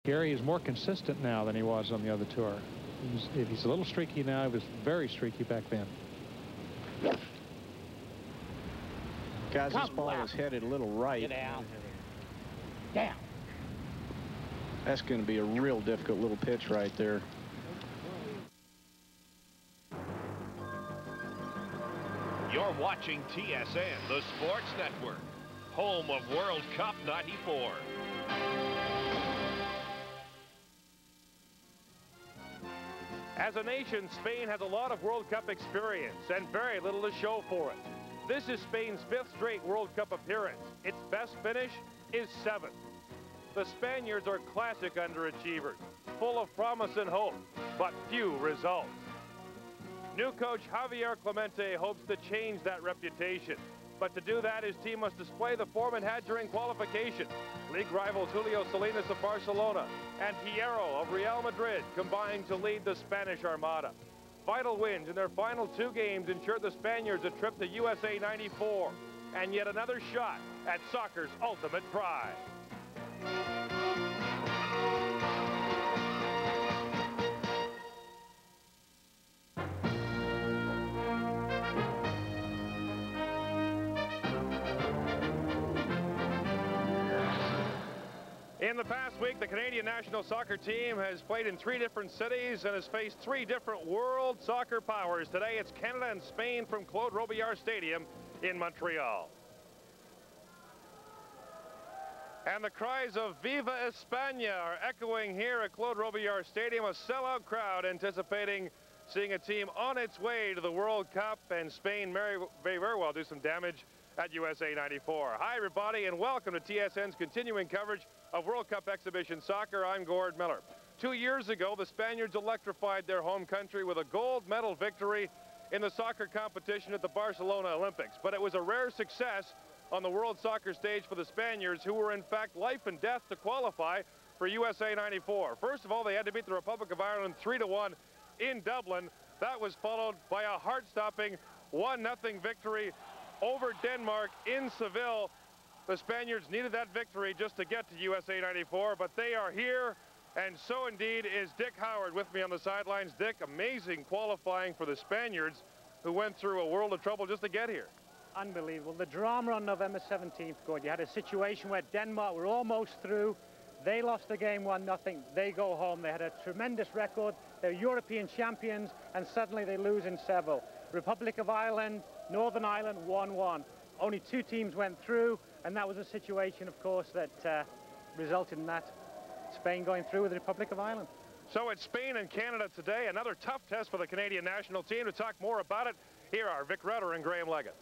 Gary is more consistent now than he was on the other tour. He's a little streaky now. He was very streaky back then. Guys, this ball is headed a little right. Get out. Down. That's going to be a real difficult little pitch right there. You're watching TSN, the Sports Network, home of World Cup '94. As a nation, Spain has a lot of World Cup experience and very little to show for it. This is Spain's 5th straight World Cup appearance. Its best finish is 7th. The Spaniards are classic underachievers, full of promise and hope, but few results. New coach Javier Clemente hopes to change that reputation. But to do that, his team must display the form it had during qualification. League rivals Julio Salinas of Barcelona and Hierro of Real Madrid combined to lead the Spanish Armada. Vital wins in their final 2 games ensured the Spaniards a trip to USA '94 and yet another shot at soccer's ultimate pride. In the past week, the Canadian national soccer team has played in 3 different cities and has faced 3 different world soccer powers. Today, it's Canada and Spain from Claude Robillard Stadium in Montreal. And the cries of Viva España are echoing here at Claude Robillard Stadium, a sellout crowd anticipating seeing a team on its way to the World Cup, and Spain may very well do some damage at USA '94. Hi, everybody, and welcome to TSN's continuing coverage of World Cup Exhibition Soccer. I'm Gord Miller. 2 years ago, the Spaniards electrified their home country with a gold medal victory in the soccer competition at the Barcelona Olympics. But it was a rare success on the world soccer stage for the Spaniards, who were in fact life and death to qualify for USA '94. First of all, they had to beat the Republic of Ireland 3-1 in Dublin. That was followed by a heart-stopping 1-0 victory over Denmark in Seville. The Spaniards needed that victory just to get to USA '94, but they are here, and so indeed is Dick Howard with me on the sidelines. Dick, amazing qualifying for the Spaniards, who went through a world of trouble just to get here. Unbelievable. The drama on November 17th, Gord. You had a situation where Denmark were almost through. They lost the game 1-0. They go home. They had a tremendous record. They're European champions, and suddenly they lose in Seville. Republic of Ireland, Northern Ireland, 1-1. Only 2 teams went through, and that was a situation, of course, that resulted in that. Spain going through with the Republic of Ireland. So it's Spain and Canada today. Another tough test for the Canadian national team. To talk more about it, here are Vic Rutter and Graham Leggett.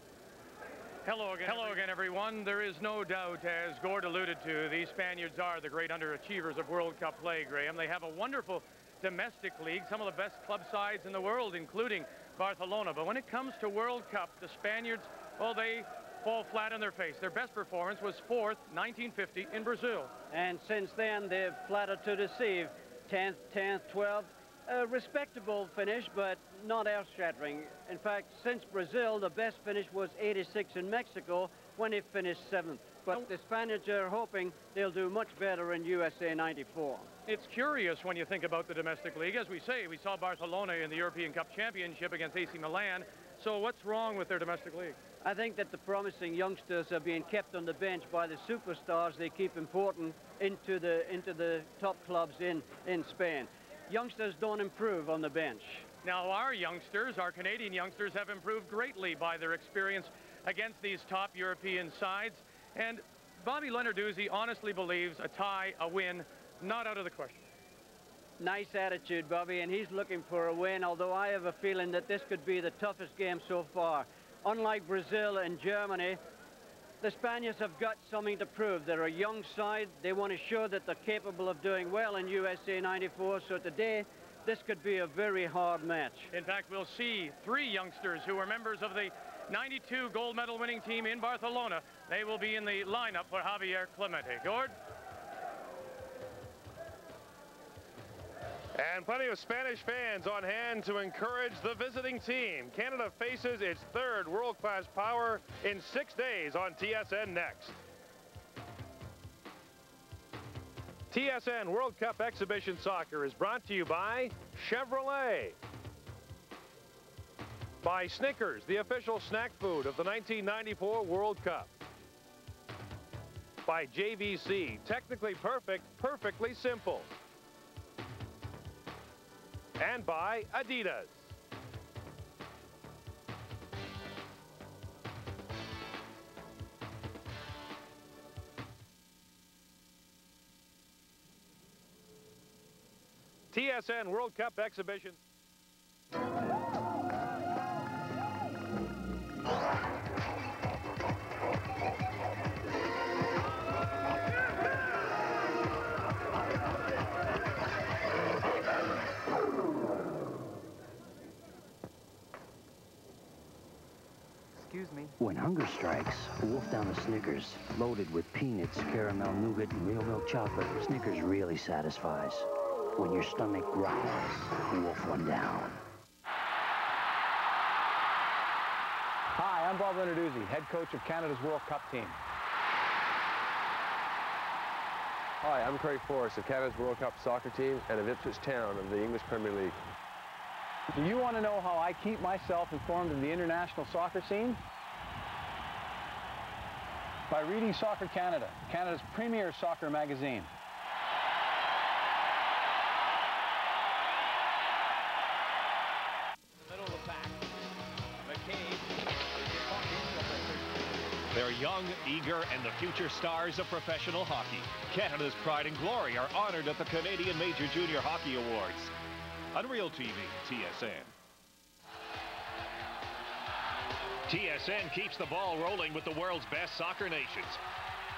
Hello again, everyone. There is no doubt, as Gord alluded to, these Spaniards are the great underachievers of World Cup play, Graham. They have a wonderful domestic league, some of the best club sides in the world, including Barcelona. But when it comes to World Cup, the Spaniards, well, they fall flat on their face. Their best performance was 4th, 1950, in Brazil. And since then, they've flattered to deceive. 10th, 12th. A respectable finish, but not earth-shattering. In fact, since Brazil, the best finish was 86 in Mexico, when they finished 7th. But the Spaniards are hoping they'll do much better in USA '94. It's curious when you think about the domestic league. As we say, we saw Barcelona in the European Cup Championship against AC Milan. So what's wrong with their domestic league? I think that the promising youngsters are being kept on the bench by the superstars they keep important into the top clubs in Spain. Youngsters don't improve on the bench. Now, our youngsters, our Canadian youngsters, have improved greatly by their experience against these top European sides. And Bobby Lenarduzzi honestly believes a tie, a win, not out of the question. Nice attitude, Bobby, and he's looking for a win, although I have a feeling that this could be the toughest game so far. Unlike Brazil and Germany, the Spaniards have got something to prove. They're a young side. They want to show that they're capable of doing well in USA '94. So today, this could be a very hard match. In fact, we'll see 3 youngsters who are members of the '92 gold medal winning team in Barcelona. They will be in the lineup for Javier Clemente. Gord? And plenty of Spanish fans on hand to encourage the visiting team. Canada faces its 3rd world-class power in 6 days on TSN next. TSN World Cup Exhibition Soccer is brought to you by Chevrolet, by Snickers, the official snack food of the 1994 World Cup, by JVC, technically perfect, perfectly simple, and by Adidas. TSN World Cup Exhibition. Excuse me. When hunger strikes, wolf down a Snickers, loaded with peanuts, caramel nougat, and real milk chocolate. Snickers really satisfies. When your stomach growls, wolf one down. Hi, I'm Bob Lenarduzzi, head coach of Canada's World Cup team. Hi, I'm Craig Forrest of Canada's World Cup soccer team and of Ipswich Town of the English Premier League. Do you want to know how I keep myself informed of the international soccer scene? By reading Soccer Canada, Canada's premier soccer magazine. They're young, eager, and the future stars of professional hockey. Canada's pride and glory are honored at the Canadian Major Junior Hockey Awards. Unreal TV, TSN. TSN keeps the ball rolling with the world's best soccer nations.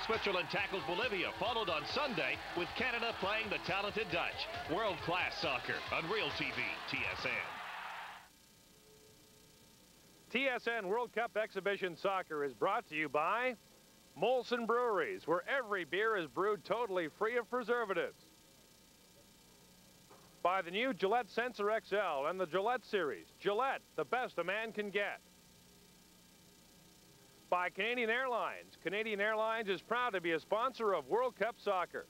Switzerland tackles Bolivia, followed on Sunday with Canada playing the talented Dutch. World-class soccer. Unreal TV, TSN. TSN World Cup Exhibition Soccer is brought to you by Molson Breweries, where every beer is brewed totally free of preservatives. By the new Gillette Sensor XL and the Gillette Series. Gillette, the best a man can get. By Canadian Airlines. Canadian Airlines is proud to be a sponsor of World Cup Soccer.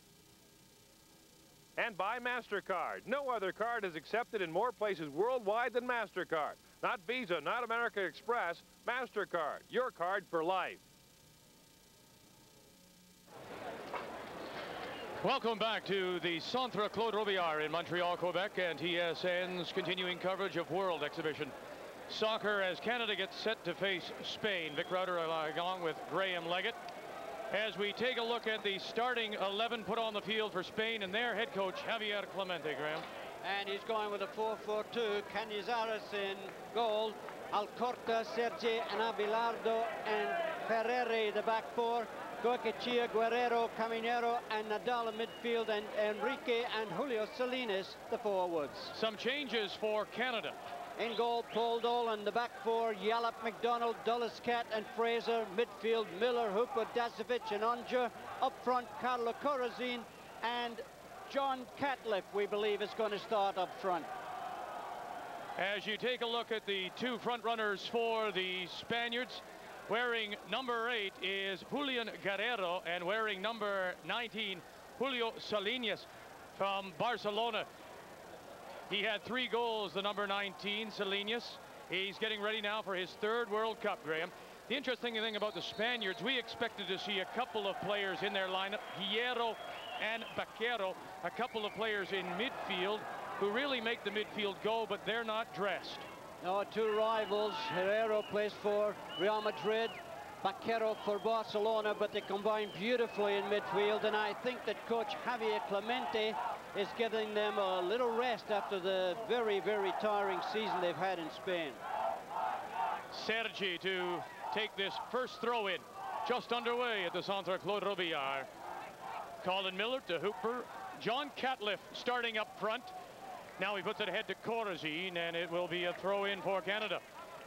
And by MasterCard. No other card is accepted in more places worldwide than MasterCard. Not Visa, not American Express, MasterCard. Your card for life. Welcome back to the Centre Claude Robillard in Montreal, Quebec, and TSN's continuing coverage of World Exhibition Soccer as Canada gets set to face Spain. Vic Rauter along with Graham Leggett. As we take a look at the starting 11 put on the field for Spain and their head coach, Javier Clemente, Graham. And he's going with a 4-4-2. Canizares in goal. Alcorta, Sergi, and Abelardo, and Ferreri, the back four. Goicoechea, Guerrero, Caminero, and Nadal in midfield, and Enrique and Julio Salinas, the forwards. Some changes for Canada. In goal, Paul Dolan, the back four, Yallop, McDonald, Dulles, Cat, and Fraser. Midfield, Miller, Hooper, Dasovic, and Unger. Up front, Carlo Corazin and John Catliffe, we believe, is going to start up front. As you take a look at the two front runners for the Spaniards, wearing number 8 is Julian Guerrero, and wearing number 19, Julio Salinas from Barcelona. He had 3 goals, the number 19, Salinas. He's getting ready now for his 3rd World Cup, Graham. The interesting thing about the Spaniards, we expected to see a couple of players in their lineup, Hierro and Baquero, a couple of players in midfield who really make the midfield go, but they're not dressed. No, 2 rivals. Hierro plays for Real Madrid, Baquero for Barcelona, but they combine beautifully in midfield, and I think that coach Javier Clemente is giving them a little rest after the very, very tiring season they've had in Spain. Sergi to take this first throw in, just underway at the Centre Claude Robillard. Colin Miller to Hooper. John Catliffe starting up front. Now he puts it ahead to Corazin, and it will be a throw in for Canada.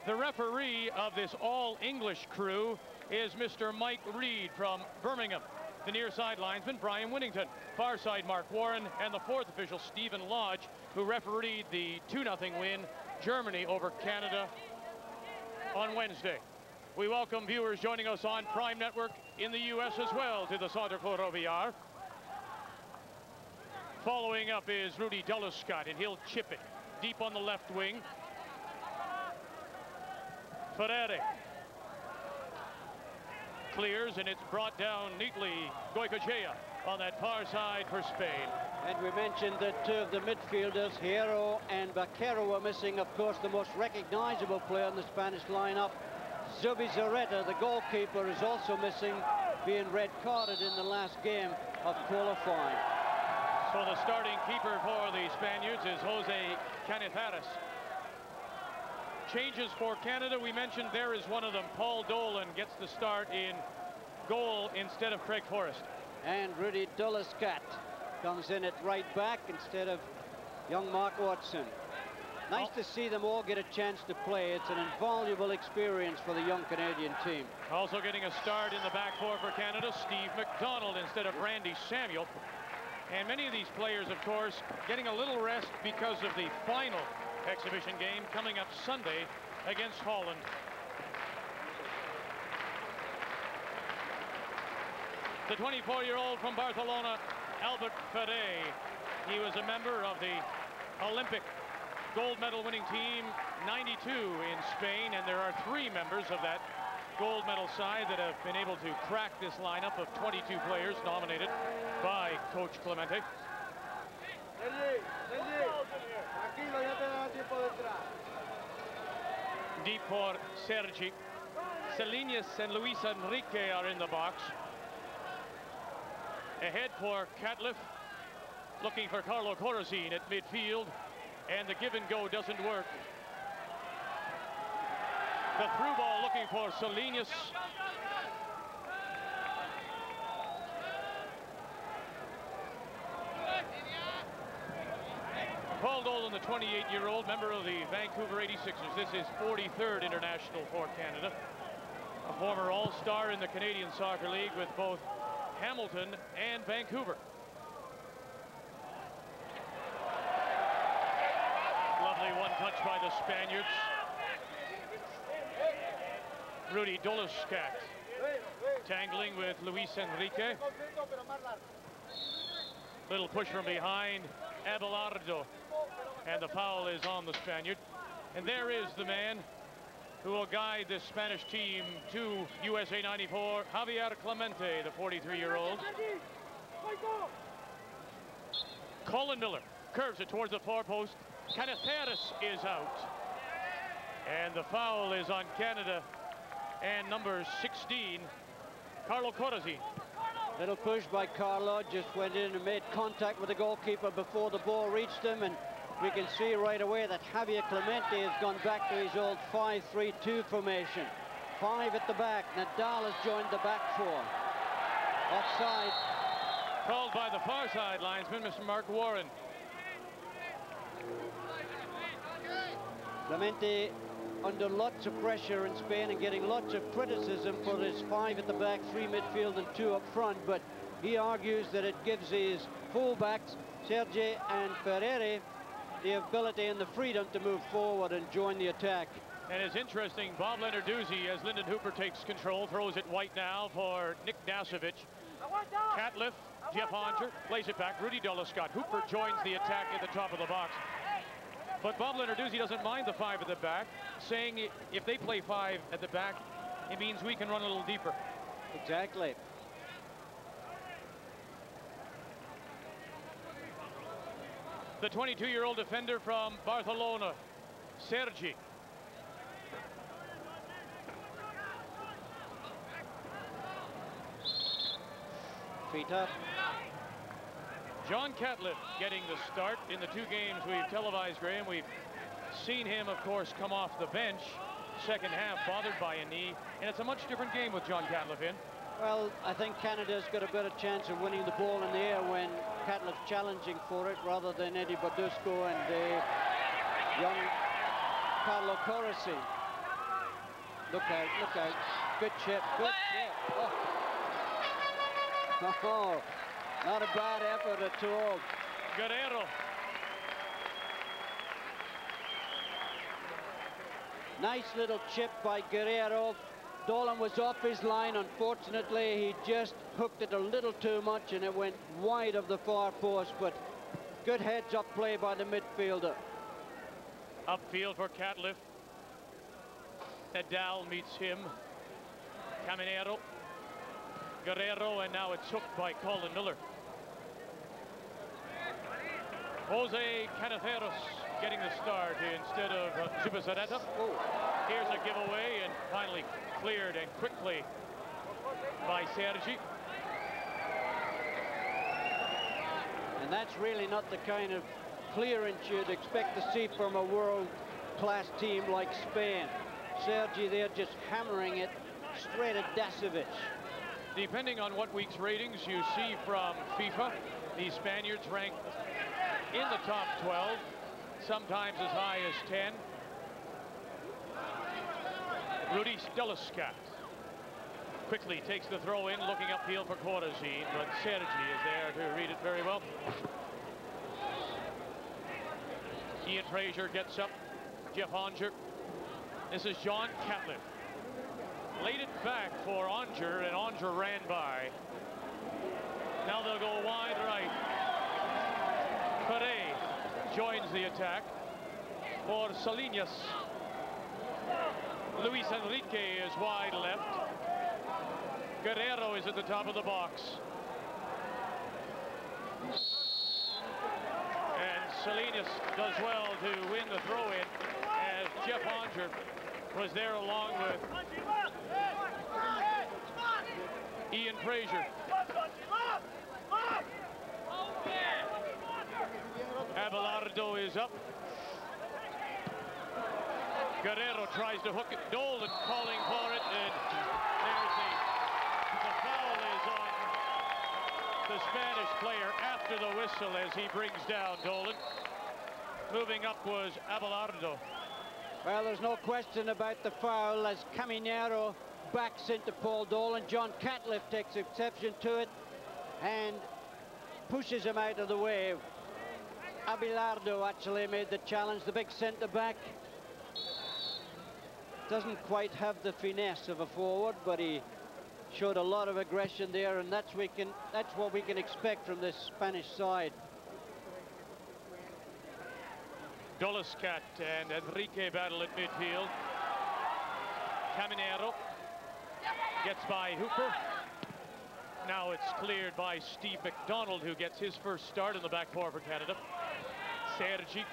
The referee of this all-English crew is Mr. Mike Reed from Birmingham. The near side linesman, Brian Winnington. Far side, Mark Warren. And the 4th official, Stephen Lodge, who refereed the 2-0 win, Germany over Canada on Wednesday. We welcome viewers joining us on Prime Network in the U.S. as well to the Centre Claude Robillard. Following up is Rudy Dulescott, and he'll chip it deep on the left wing. Ferrere clears, and it's brought down neatly. Goicoechea on that far side for Spain. And we mentioned that two of the midfielders, Hierro and Vaquero, were missing, of course, the most recognizable player in the Spanish lineup. Zubizarreta, the goalkeeper, is also missing, being red-carded in the last game of qualifying. So the starting keeper for the Spaniards is Jose Canizares. Changes for Canada, we mentioned there is one of them. Paul Dolan gets the start in goal instead of Craig Forrest. And Rudy Dulescott comes in at right back instead of young Mark Watson. Nice to see them all get a chance to play. It's an invaluable experience for the young Canadian team. Also getting a start in the back four for Canada, Steve McDonald instead of Randy Samuel. And many of these players, of course, getting a little rest because of the final exhibition game coming up Sunday against Holland. The 24-year-old from Barcelona, Albert Ferrer. He was a member of the Olympic gold medal winning team 92 in Spain, and there are 3 members of that gold medal side that have been able to crack this lineup of 22 players nominated by Coach Clemente. Deep for Sergi. Salinas and Luis Enrique are in the box. Ahead for Catliffe, looking for Carlo Corazin at midfield, and the give and go doesn't work. The through ball looking for Salinas. Paul Dolan, the 28-year-old member of the Vancouver 86ers. This is 43rd international for Canada. A former all-star in the Canadian Soccer League with both Hamilton and Vancouver. Lovely one touch by the Spaniards. Rudy Dulescott tangling with Luis Enrique. Little push from behind Abelardo, and the foul is on the Spaniard. And there is the man who will guide this Spanish team to USA 94, Javier Clemente, the 43-year-old. Colin Miller curves it towards the far post. Canizares is out. And the foul is on Canada and number 16, Carlo Corazin. Little push by Carlo, just went in and made contact with the goalkeeper before the ball reached him, and we can see right away that Javier Clemente has gone back to his old 5-3-2 formation. 5 at the back. Nadal has joined the back 4. Offside. Called by the far side linesman, Mr. Mark Warren. Clemente under lots of pressure in Spain and getting lots of criticism for his 5 at the back, 3 midfield and 2 up front, but he argues that it gives his fullbacks, Sergi and Ferrere, the ability and the freedom to move forward and join the attack. And it's interesting, Bob Lenarduzzi, as Lyndon Hooper takes control, throws it white now for Nick Dasovic. Catliffe, Jeff Onger, plays it back, Rudy Dulescott. Hooper joins the attack at the top of the box. But Bob Lenarduzzi doesn't mind the 5 at the back, saying if they play 5 at the back, it means we can run a little deeper. Exactly. The 22-year-old defender from Barcelona, Sergi. Feet up. John Catliffe getting the start in the 2 games we've televised, Graham. We've seen him, of course, come off the bench second half, bothered by a knee, and it's a much different game with John Catliffe in. Well, I think Canada's got a better chance of winning the ball in the air when Catliffe's challenging for it rather than Eddie Badusco and young Carlo Corazin. Look out, look out. Good chip, good chip. Oh, not a bad effort at all. Guerrero. Nice little chip by Guerrero. Dolan was off his line. Unfortunately, he just hooked it a little too much and it went wide of the far post, but Good heads-up play by the midfielder. Upfield for Catliffe. Nadal meets him. Caminero. Guerrero, and now it's hooked by Colin Miller. Jose Caniceros getting the start instead of Zubizarreta. Here's a giveaway, and finally cleared and quickly by Sergi. And that's really not the kind of clearance you'd expect to see from a world-class team like Spain. Sergi there just hammering it straight at Dasovic. Depending on what week's ratings you see from FIFA, the Spaniards ranked in the top 12, sometimes as high as 10. Rudy Deliscat quickly takes the throw in, looking upfield for Corazine, but Sergi is there to read it very well. Ian Fraser gets up. Jeff Onger. This is John Catliffe. Laid it back for Onger, and Onger ran by. Now they'll go wide right. Pere joins the attack for Salinas. Luis Enrique is wide left. Guerrero is at the top of the box. And Salinas does well to win the throw-in, as Jeff Onger was there along with Ian Fraser. Abelardo is up. Guerrero tries to hook it. Dolan calling for it, and there's the foul is on the Spanish player after the whistle as he brings down Dolan. Moving up was Abelardo. Well, there's no question about the foul as Caminero backs into Paul Dolan. John Catliffe takes exception to it and pushes him out of the way. Abelardo actually made the challenge, the big centre-back. Doesn't quite have the finesse of a forward, but he showed a lot of aggression there, and that's what we can expect from this Spanish side. Deliscat and Enrique battle at midfield. Caminero gets by Hooper. Now it's cleared by Steve McDonald, who gets his first start in the back four for Canada. Sergi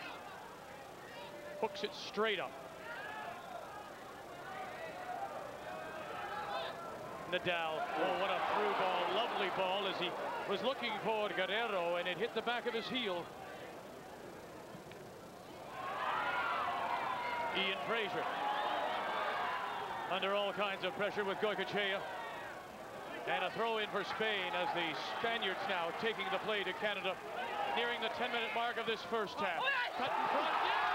hooks it straight up. Nadal, oh, what a through ball, lovely ball, as he was looking for Guerrero, and it hit the back of his heel. Ian Fraser under all kinds of pressure with Goycochea. And a throw in for Spain as the Spaniards now taking the play to Canada, nearing the 10-minute mark of this first half. Cut in front. Yeah!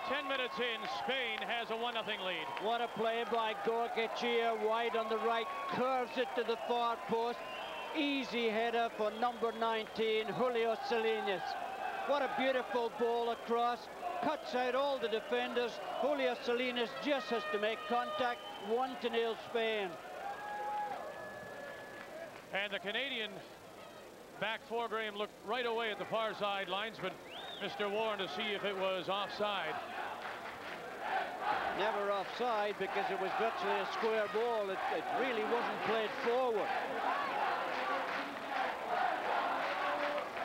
10 minutes in, Spain has a 1-0 lead. What a play by Goycochea, wide on the right, curves it to the far post. Easy header for number 19, Julio Salinas. What a beautiful ball across, cuts out all the defenders. Julio Salinas just has to make contact. 1-0 Spain. And the Canadian back four, Graham, looked right away at the far side linesman, Mr. Warren, to see if it was offside. Never offside, because it was virtually a square ball. It really wasn't played forward.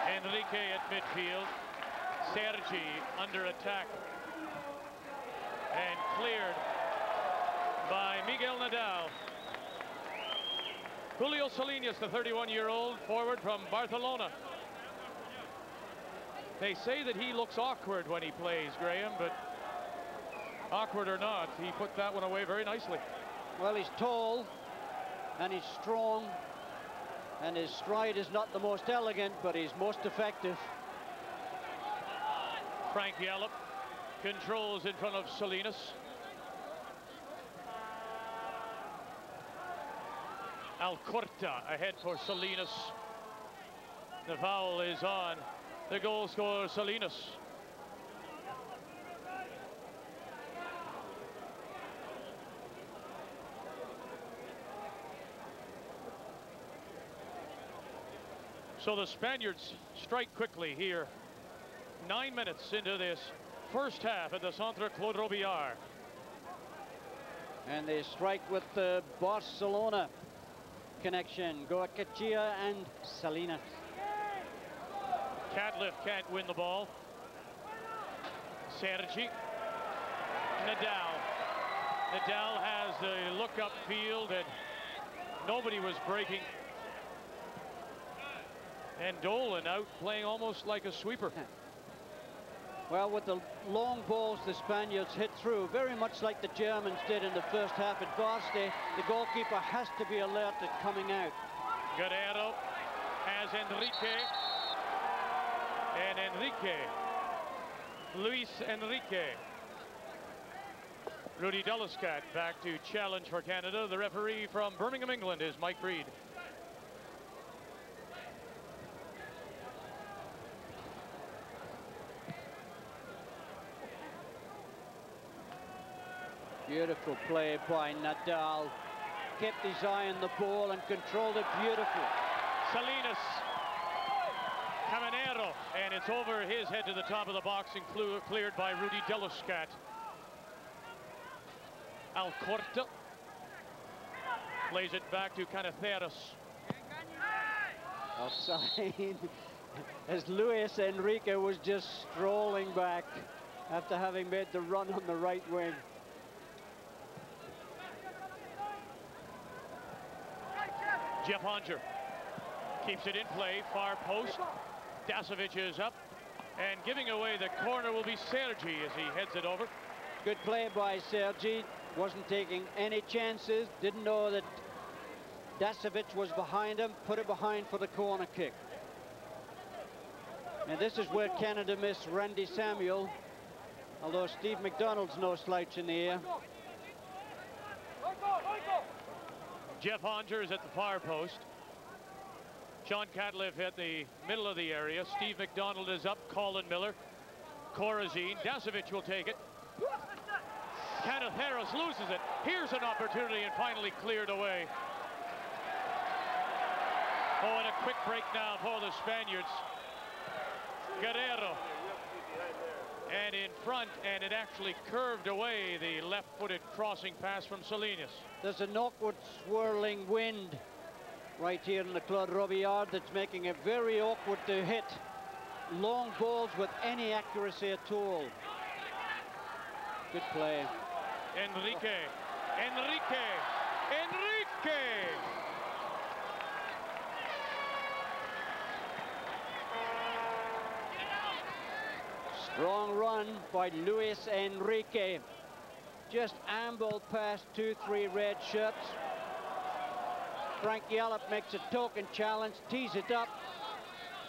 Enrique at midfield. Sergi under attack. And cleared by Miguel Nadal. Julio Salinas, the 31-year-old forward from Barcelona. They say that he looks awkward when he plays, Graham, but awkward or not, he put that one away very nicely. Well, he's tall and he's strong, and his stride is not the most elegant, but he's most effective. Frank Yallop controls in front of Salinas. Alcorta ahead for Salinas. The foul is on the goal scorer, Salinas. So the Spaniards strike quickly here. 9 minutes into this first half at the Centre Claude Robillard. And they strike with the Barcelona connection. Goicoechea and Salinas. Catliffe can't win the ball. Sergi. Nadal. Nadal has the look up field and nobody was breaking. And Dolan out playing almost like a sweeper. Well, with the long balls the Spaniards hit through, very much like the Germans did in the first half at Varsity, the goalkeeper has to be alert at coming out. Guerrero has Enrique. And Enrique. Luis Enrique. Rudy Deliscat back to challenge for Canada. The referee from Birmingham, England is Mike Breed. Beautiful play by Nadal. Kept his eye on the ball and controlled it beautifully. Salinas. Caminero. And it's over his head to the top of the box and cleared by Rudy Deliscat. Alcorta. Plays it back to Caniceros. Offside. As Luis Enrique was just strolling back after having made the run on the right wing. Jeff Honger keeps it in play, far post. Dasovic is up, and giving away the corner will be Sergi as he heads it over. Good play by Sergi. Wasn't taking any chances. Didn't know that Dasovic was behind him. Put it behind for the corner kick. And this is where Canada missed Randy Samuel, although Steve McDonald's no slouch in the air. Jeff Honger is at the far post. Sean Catliffe at the middle of the area. Steve McDonald is up. Colin Miller. Corazine. Dasovic will take it. Caniceros loses it. Here's an opportunity and finally cleared away. Oh, and a quick break now for the Spaniards. Guerrero. And in front, and it actually curved away the left-footed crossing pass from Salinas. There's an awkward swirling wind right here in the Claude Robillard that's making it very awkward to hit long balls with any accuracy at all. Good play. Enrique. Enrique. Enrique. Strong run by Luis Enrique. Just ambled past 2-3 red shirts. Frank Yallop makes a token challenge, tees it up,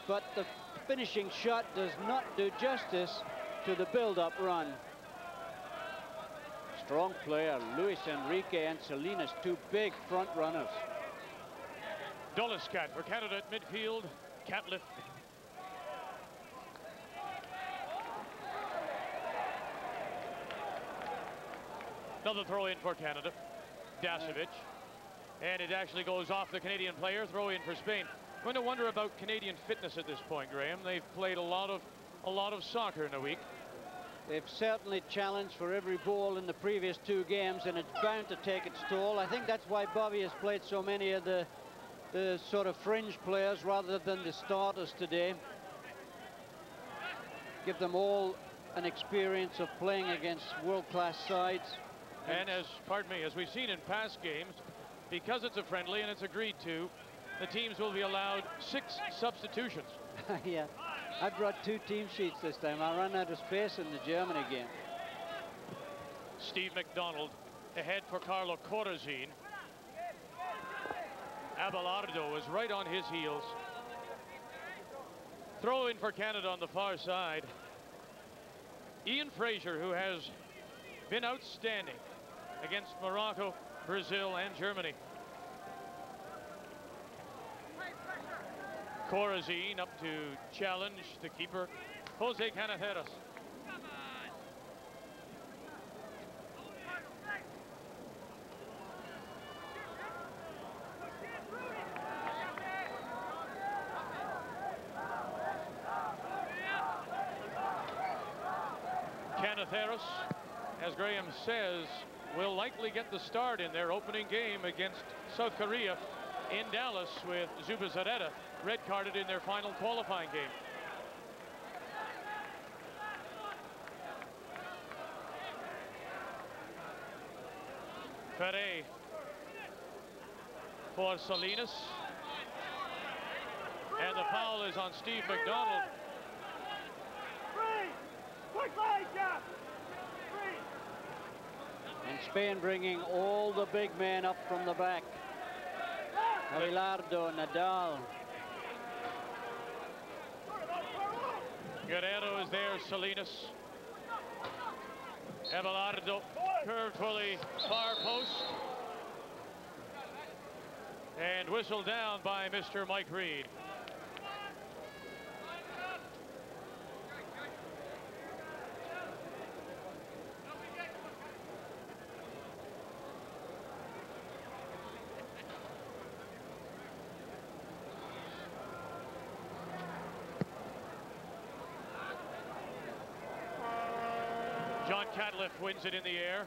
but the finishing shot does not do justice to the build-up run. Strong player, Luis Enrique and Salinas, two big front runners. Deliscat for Canada at midfield. Catliffe. Another throw in for Canada. Dasovic. And it actually goes off the Canadian player. Throw in for Spain. I'm going to wonder about Canadian fitness at this point, Graham. They've played a lot of soccer in a week. They've certainly challenged for every ball in the previous two games, and it's bound to take its toll. I think that's why Bobby has played so many of the sort of fringe players rather than the starters today. Give them all an experience of playing against world-class sides. And as we've seen in past games, because it's a friendly and it's agreed to, the teams will be allowed 6 substitutions. Yeah, I brought 2 team sheets this time. I ran out of space in the Germany game. Steve McDonald ahead for Carlo Corazine. Abelardo is right on his heels. Throw in for Canada on the far side. Ian Fraser, who has been outstanding against Morocco, Brazil, and Germany. Corazine up to challenge the keeper, Jose Canaceros. Canaceros, as Graham says, will likely get the start in their opening game against South Korea in Dallas, with Zubizarreta red-carded in their final qualifying game. Ferre for Salinas. And the foul is on Steve McDonald. And Spain bringing all the big men up from the back. Abelardo, Nadal. Guerrero is there, Salinas. Abelardo curved for the far post. And whistled down by Mr. Mike Reed. John Catliff wins it in the air.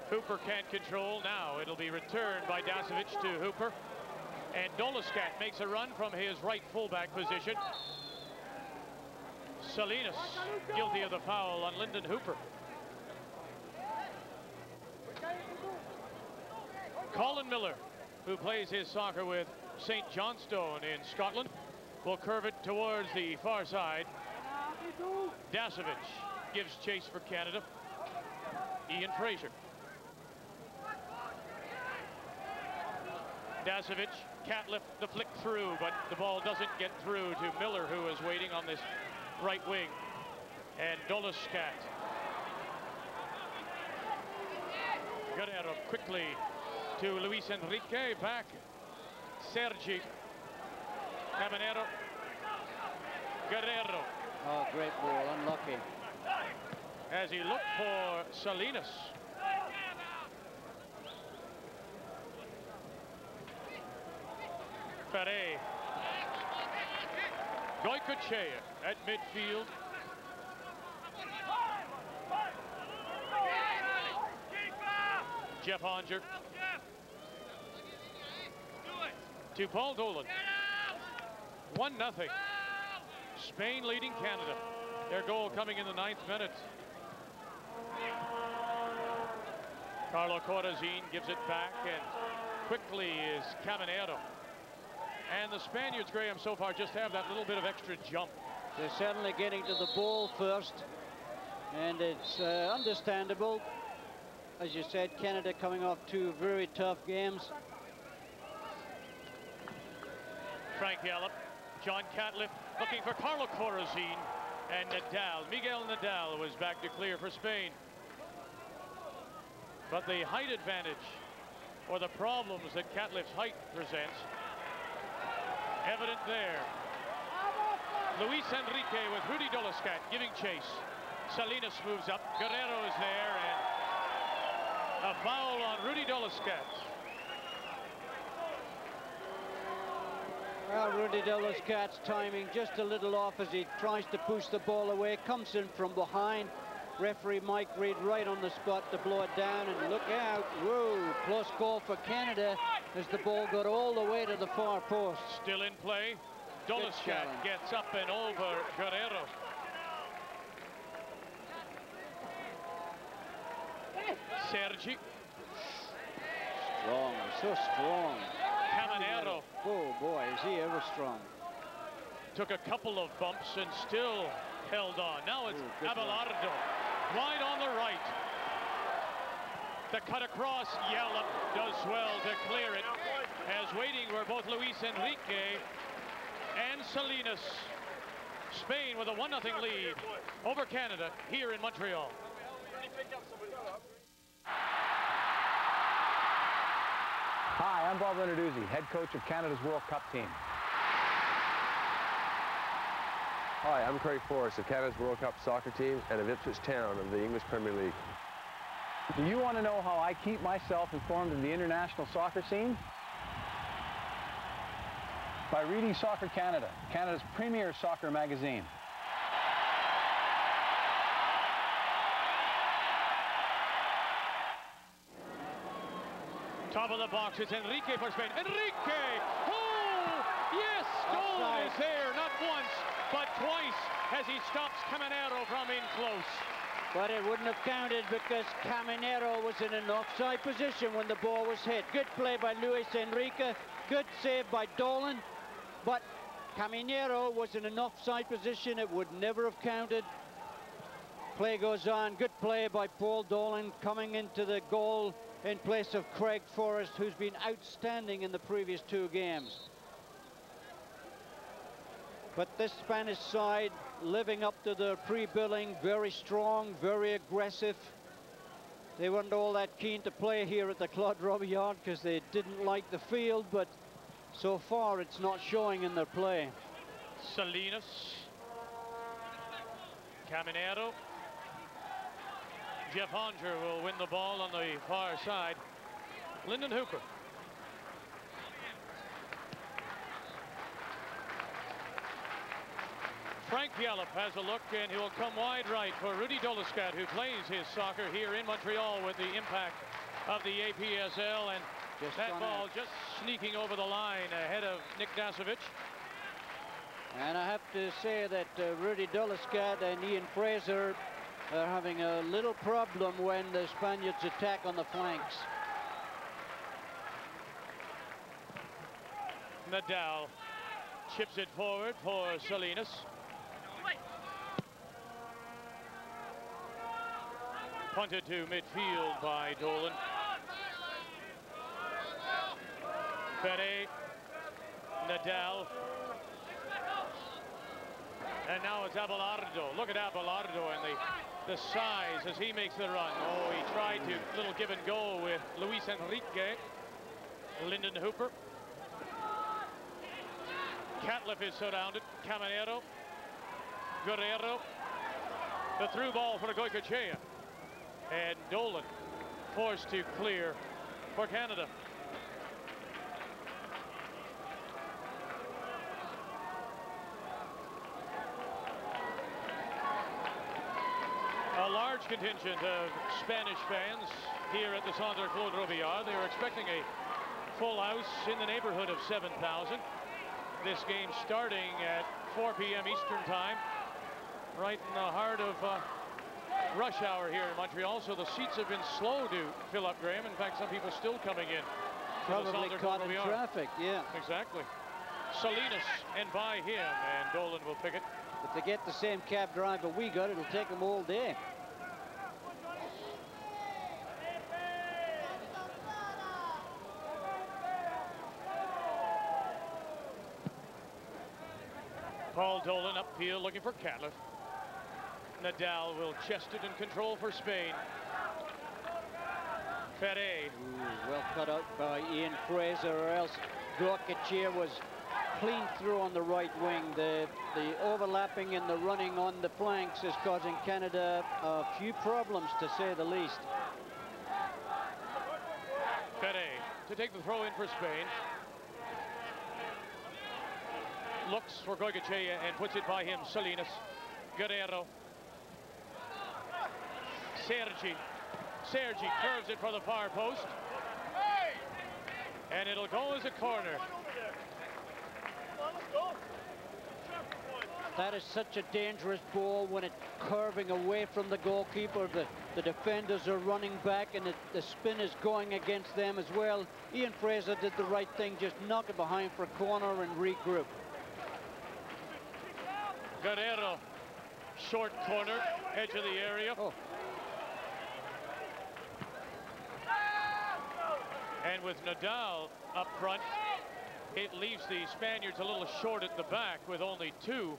Hooper can't control. Now it'll be returned by Dasovic to Hooper. And Doliscat makes a run from his right fullback position. Salinas guilty of the foul on Lyndon Hooper. Colin Miller, who plays his soccer with St. Johnstone in Scotland, will curve it towards the far side. Dasovic gives chase for Canada. Ian Fraser. Dasovic, Catliff, the flick through, but the ball doesn't get through to Miller, who is waiting on this right wing. And Doliscat. Guerrero quickly to Luis Enrique, back. Sergi. Caminero. Guerrero. Oh, great ball, unlucky. As he looked for Salinas. Ferre. Goycochea at midfield. Jeff Onger. To Paul Dolan. 1-0. Spain leading Canada. Their goal coming in the 9th minute. Carlo Corazine gives it back, and quickly is Caminero. And the Spaniards, Graham, so far just have that little bit of extra jump. They're certainly getting to the ball first, and it's understandable. As you said, Canada coming off 2 very tough games. Frank Yallop, John Catliff looking for Carlo Corazine, and Nadal. Miguel Nadal was back to clear for Spain. But the height advantage, or the problems that Catliff's height presents, evident there. Luis Enrique with Rudy Doliscat giving chase. Salinas moves up. Guerrero is there, and a foul on Rudy Doliscat. Well, Rudy Doliscat's timing just a little off as he tries to push the ball away. Comes in from behind. Referee Mike Reed right on the spot to blow it down, and look out. Whoa, close call for Canada as the ball got all the way to the far post. Still in play. Doliscat gets up and over Guerrero. Sergi. Strong, so strong. Caminero. Oh boy, is he ever strong. Took a couple of bumps and still held on. Now it's Abelardo. Wide on the right. The cut across. Yallop does well to clear it. As waiting were both Luis Enrique and Salinas. Spain with a 1-0 lead over Canada here in Montreal. Hi, I'm Bob Lenarduzzi, head coach of Canada's World Cup team. Hi, I'm Craig Forrest of Canada's World Cup soccer team and of Ipswich Town of the English Premier League. Do you want to know how I keep myself informed of the international soccer scene? By reading Soccer Canada, Canada's premier soccer magazine. Top of the box, it's Enrique for Spain. Enrique! Oh! Yes! Goal is there, not once, but twice as he stops Caminero from in close. But it wouldn't have counted because Caminero was in an offside position when the ball was hit. Good play by Luis Enrique, good save by Dolan, but Caminero was in an offside position. It would never have counted. Play goes on. Good play by Paul Dolan coming into the goal in place of Craig Forrest, who's been outstanding in the previous 2 games. But this Spanish side living up to their pre-billing, very strong, very aggressive. They weren't all that keen to play here at the Claude Robillard because they didn't like the field, but so far it's not showing in their play. Salinas. Caminero. Jeff Onger will win the ball on the far side. Lyndon Hooper. Frank Yallop has a look, and he will come wide right for Rudy Dolescat, who plays his soccer here in Montreal with the impact of the APSL, and that ball just sneaking over the line ahead of Nick Dasovic. And I have to say that Rudy Dolescat and Ian Fraser are having a little problem when the Spaniards attack on the flanks. Nadal chips it forward for Salinas. Punted to midfield by Dolan. Ferre, Nadal. And now it's Abelardo. Look at Abelardo and the size as he makes the run. Oh, he tried to little give and go with Luis Enrique. Lyndon Hooper. Catliffe is surrounded. Caminero. Guerrero. The through ball for Goycochea. And Dolan forced to clear for Canada. A large contingent of Spanish fans here at the Centre Claude Robillard. They were expecting a full house in the neighborhood of 7,000. This game starting at 4 p.m. Eastern time, right in the heart of rush hour here in Montreal, so the seats have been slow to fill up, Graham. In fact, some people still coming in. Probably caught in traffic, yeah. Exactly. Salinas and by him, and Dolan will pick it. If they get the same cab driver we got, it'll take them all day. Paul Dolan upfield looking for Catliffe. Nadal will chest it and control for Spain. Ferre. Well cut out by Ian Fraser, or else Goycochea was clean through on the right wing. The overlapping and the running on the flanks is causing Canada a few problems, to say the least. Ferre to take the throw in for Spain. Looks for Goycochea and puts it by him. Salinas. Guerrero. Sergi curves it for the far post. And it'll go as a corner. That is such a dangerous ball when it's curving away from the goalkeeper. The defenders are running back, and the spin is going against them as well. Ian Fraser did the right thing, just knock it behind for a corner and regroup. Guerrero, short corner, edge of the area. Oh. And with Nadal up front, it leaves the Spaniards a little short at the back with only 2.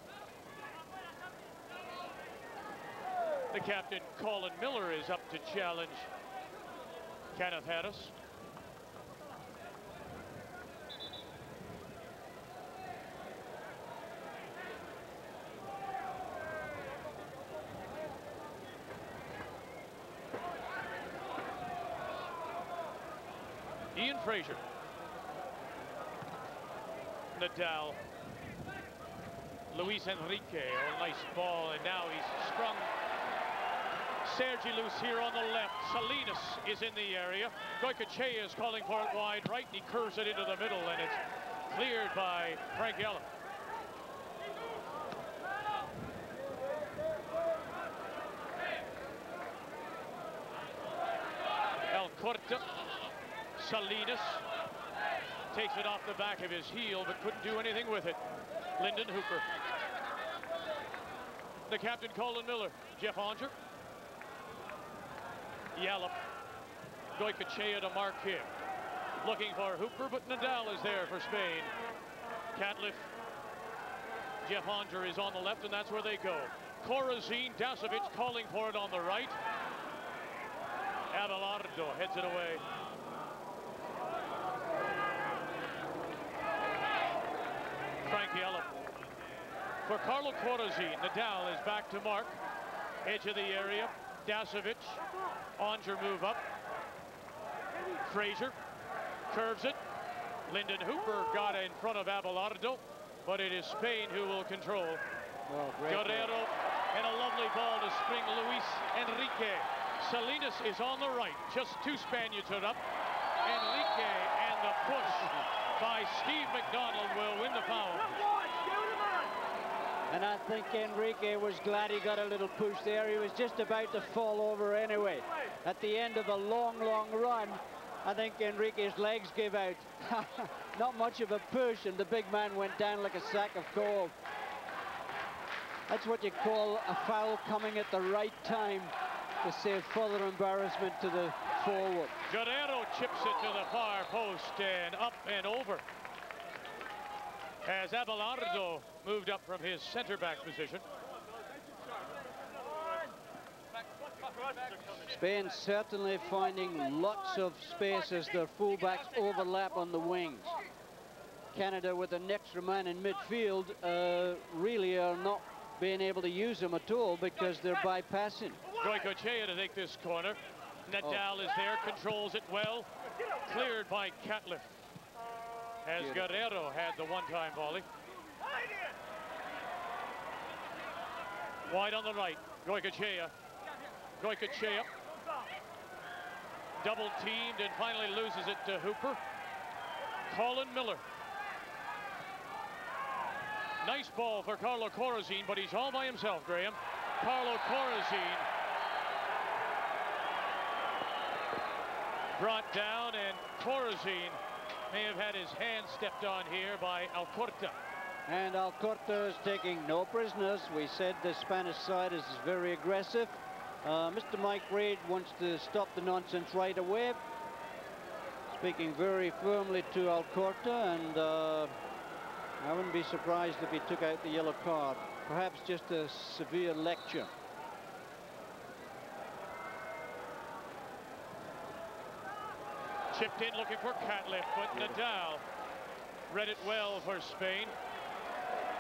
The captain, Colin Miller, is up to challenge Kenneth Harris. Frazier. Nadal. Luis Enrique, oh, nice ball, and now he's sprung Sergi loose here on the left. Salinas is in the area. Goycochea is calling for it wide right, and he curves it into the middle, and it's cleared by Frank Yellen. Alcorta. Salinas takes it off the back of his heel, but couldn't do anything with it. Lyndon Hooper. The captain, Colin Miller. Jeff Onger. Yallop. Goycochea to mark him. Looking for Hooper, but Nadal is there for Spain. Catliffe. Jeff Onger is on the left, and that's where they go. Corazine, Dasovic calling for it on the right. Abelardo heads it away. Frank Yellen. For Carlo Corazine, Nadal is back to mark. Edge of the area. Dasovic. Onger move up. Frazier curves it. Lyndon Hooper got in front of Abelardo, but it is Spain who will control. Well, Guerrero, and a lovely ball to spring Luis Enrique. Salinas is on the right. Just two Spaniards are up. Enrique and the push by Steve McDonald will win the foul. And I think Enrique was glad he got a little push there. He was just about to fall over anyway. At the end of a long, long run, I think Enrique's legs gave out. Not much of a push, and the big man went down like a sack of coal. That's what you call a foul coming at the right time to save further embarrassment to the forward. Guerrero chips it to the far post and up and over. As Abelardo moved up from his center back position. Spain certainly finding lots of space as their fullbacks overlap on the wings. Canada, with an extra man in midfield, really are not being able to use them at all because they're bypassing. Goycochea to take this corner. Nadal is there, controls it well. Cleared by Catliffe. As Guerrero had the one-time volley. Wide on the right, Goycochea. Goycochea. Double teamed and finally loses it to Hooper. Colin Miller. Nice ball for Carlo Corazine, but he's all by himself, Graham. Carlo Corazine brought down, and Corazine may have had his hand stepped on here by Alcorta. And Alcorta is taking no prisoners. We said the Spanish side is very aggressive. Mr. Mike Reid wants to stop the nonsense right away. Speaking very firmly to Alcorta, and I wouldn't be surprised if he took out the yellow card. Perhaps just a severe lecture. Chipped in looking for Catliffe, but Nadal read it well for Spain.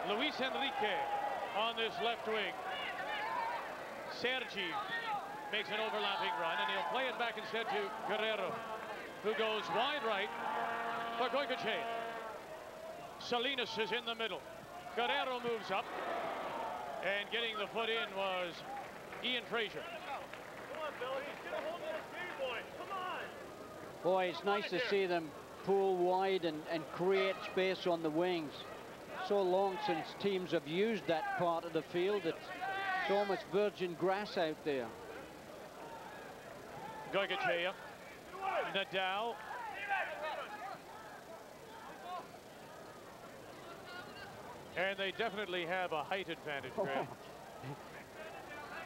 Luis Enrique on this left wing. Sergi makes an overlapping run, and he'll play it back instead to Guerrero, who goes wide right for Goycochea. Salinas is in the middle. Guerrero moves up, and getting the foot in was Ian Frazier. Boy, it's nice to see them pull wide and create space on the wings. So long since teams have used that part of the field, it's almost virgin grass out there. Goycochea, Nadal. And they definitely have a height advantage, Graham.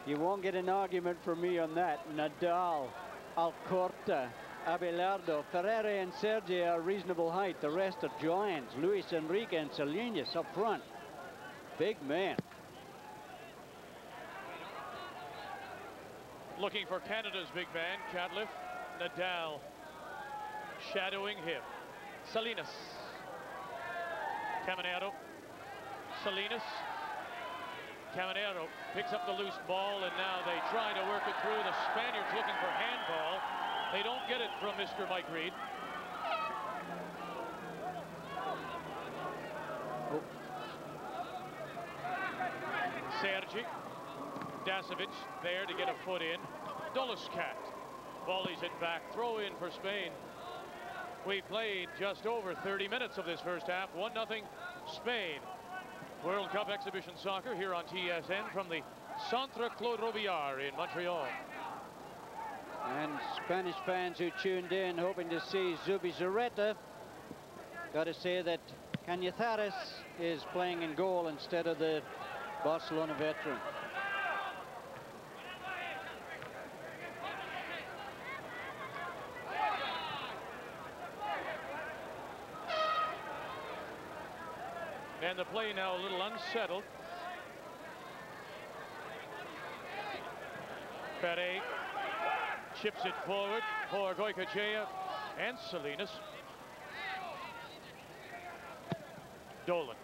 You won't get an argument from me on that. Nadal, Alcorta, Abelardo, Ferrere and Sergi are reasonable height. The rest are giants. Luis Enrique and Salinas up front. Big man. Looking for Canada's big man, Catliffe. Nadal shadowing him. Salinas. Caminero. Salinas. Caminero picks up the loose ball, and now they try to work it through. The Spaniards looking for handball. They don't get it from Mr. Mike Reid. Sergi. Dasovic there to get a foot in. Doliscat volleys it back. Throw in for Spain. We played just over 30 minutes of this first half. 1-0 Spain. World Cup exhibition soccer here on TSN from the Centre Claude Robillard in Montreal. And Spanish fans who tuned in hoping to see Zubizarreta, got to say that Cañizares is playing in goal instead of the Barcelona veteran. And the play now a little unsettled. Ferre chips it forward for Goycochea and Salinas. Dolan.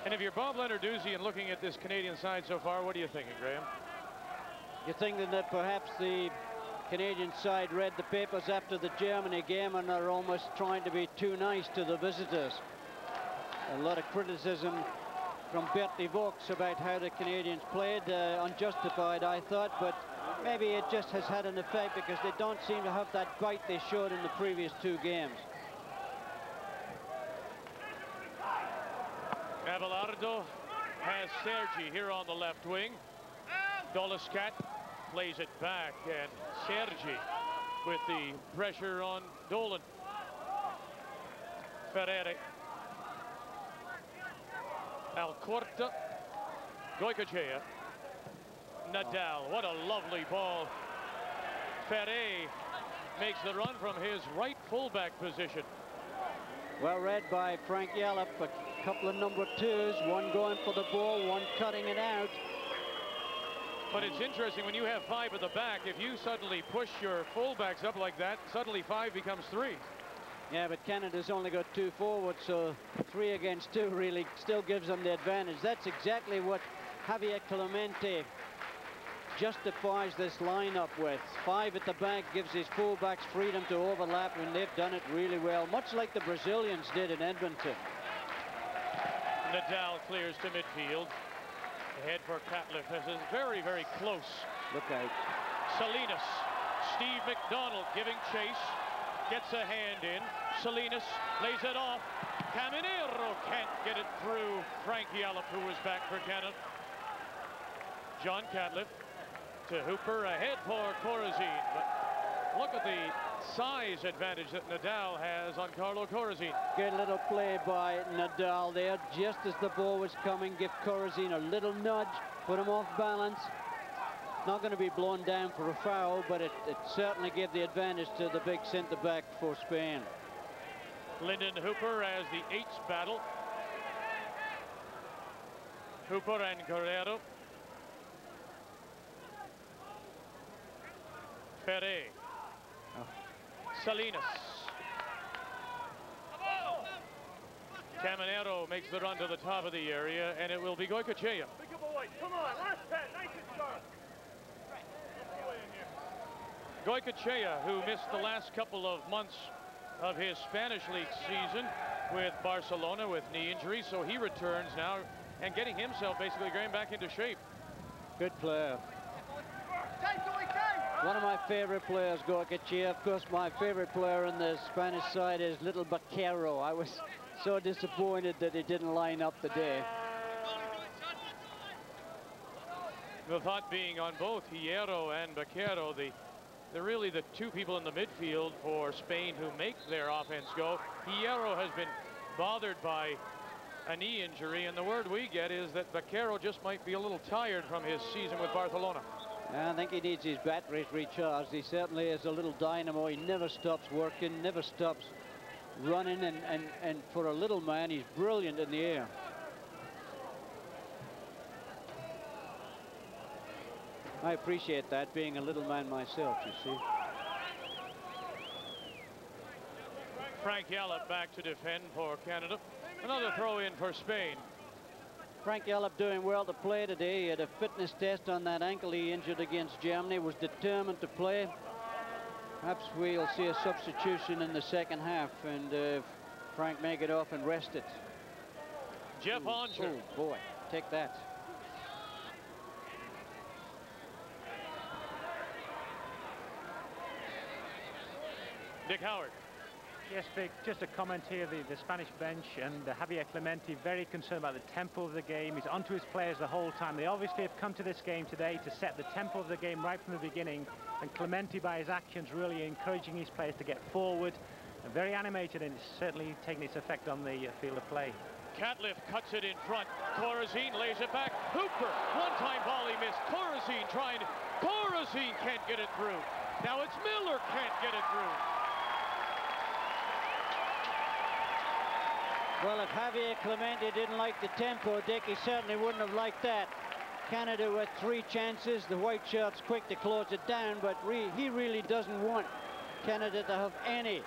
And if you're Bob Lenarduzzi and looking at this Canadian side so far, what are you thinking, Graham? You're thinking that perhaps the Canadian side read the papers after the Germany game and are almost trying to be too nice to the visitors. A lot of criticism from Bertie Vaux about how the Canadians played, unjustified I thought, but maybe it just has had an effect because they don't seem to have that bite they showed in the previous two games. Abelardo has Sergi here on the left wing. Doliscat plays it back, and Sergi with the pressure on Dolan. Ferrere. Alcorta. Goycochea. Nadal. What a lovely ball. Ferre makes the run from his right fullback position. Well read by Frank Yallop. A couple of number twos, one going for the ball, one cutting it out. But it's interesting when you have five at the back, if you suddenly push your fullbacks up like that, suddenly five becomes three. Yeah, but Canada's only got two forwards, so 3 against 2 really still gives them the advantage. That's exactly what Javier Clemente justifies this lineup with. 5 at the back gives his fullbacks freedom to overlap, and they've done it really well, much like the Brazilians did in Edmonton. Nadal clears to midfield. Ahead for Catliffe. This is very, very close. Look out. Salinas. Steve McDonald giving chase. Gets a hand in. Salinas lays it off. Caminero can't get it through. Frank Yallop, who was back for Canada. John Catliffe to Hooper. Ahead for Corazine. But look at the size advantage that Nadal has on Carlo Corazine. Good little play by Nadal there. Just as the ball was coming, give Corazine a little nudge, put him off balance. Not going to be blown down for a foul, but it certainly gave the advantage to the big centre back for Spain. Lyndon Hooper as the eights battle. Hooper and Guerrero. Ferre. Salinas. Caminero makes the run to the top of the area, and it will be Goycochea. Come on, last 10, nice and sharp. Goycochea, who missed the last couple of months of his Spanish league season with Barcelona with knee injury, so he returns now and getting himself basically going back into shape. Good player. One of my favorite players, Goycochea. Of course, my favorite player in the Spanish side is little Baquero. I was so disappointed that he didn't line up today. The thought being on both Hierro and Baquero, they're really the two people in the midfield for Spain who make their offense go. Hierro has been bothered by a knee injury, and the word we get is that Baquero just might be a little tired from his season with Barcelona. I think he needs his batteries recharged. He certainly is a little dynamo. He never stops working, never stops running, and for a little man, he's brilliant in the air. I appreciate that, being a little man myself, you see. Frank Yallop back to defend for Canada. Another throw in for Spain. Frank Yallop doing well to play today. He had a fitness test on that ankle he injured against Germany, was determined to play. Perhaps we'll see a substitution in the second half, and Frank may get off and rest it. Jeff Onger. Oh, boy. Take that. Dick Howard. Yes, Vic, just a comment here. The Spanish bench and Javier Clemente very concerned about the tempo of the game. He's onto his players the whole time. They obviously have come to this game today to set the tempo of the game right from the beginning. And Clemente, by his actions, really encouraging his players to get forward. And very animated, and it's certainly taking its effect on the field of play. Catliffe cuts it in front. Corazine lays it back. Hooper, one-time volley missed. Corazine trying. Corazine can't get it through. Now it's Miller can't get it through. Well, if Javier Clemente didn't like the tempo, Dick, he certainly wouldn't have liked that. Canada with 3 chances. The white shirts quick to close it down, but he really doesn't want Canada to have any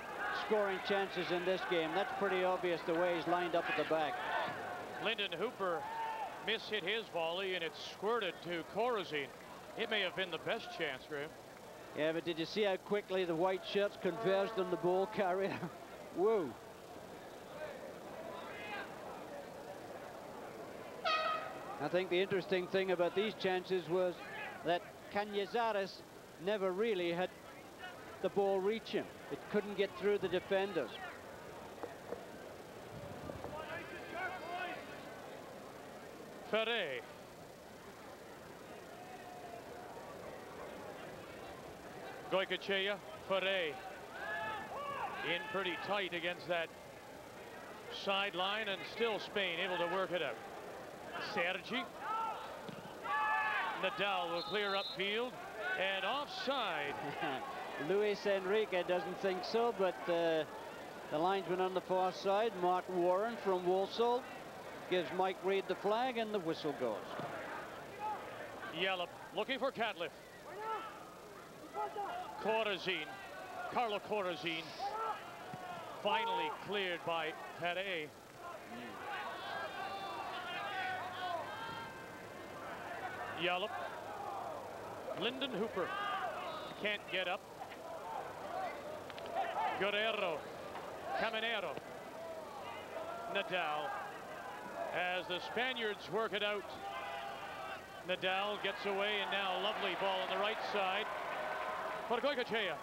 scoring chances in this game. That's pretty obvious the way he's lined up at the back. Lyndon Hooper mishit his volley, and it squirted to Corazine. It may have been the best chance, Graham. Yeah, but did you see how quickly the white shirts converged on the ball carrier? Whoa. I think the interesting thing about these chances was that Cañizares never really had the ball reach him. It couldn't get through the defenders. Ferre. Goycochea, Ferre. In pretty tight against that sideline, and still Spain able to work it out. Sergi. Nadal will clear upfield, and offside. Luis Enrique doesn't think so, but the linesman on the far side, Mark Warren from Walsall, gives Mike Reid the flag, and the whistle goes. Yallop looking for Catliffe. Corazine, Carlo Corazine, finally cleared by Pere. Yallop. Lyndon Hooper can't get up. Guerrero. Caminero. Nadal. As the Spaniards work it out. Nadal gets away, and now a lovely ball on the right side for Goycochea.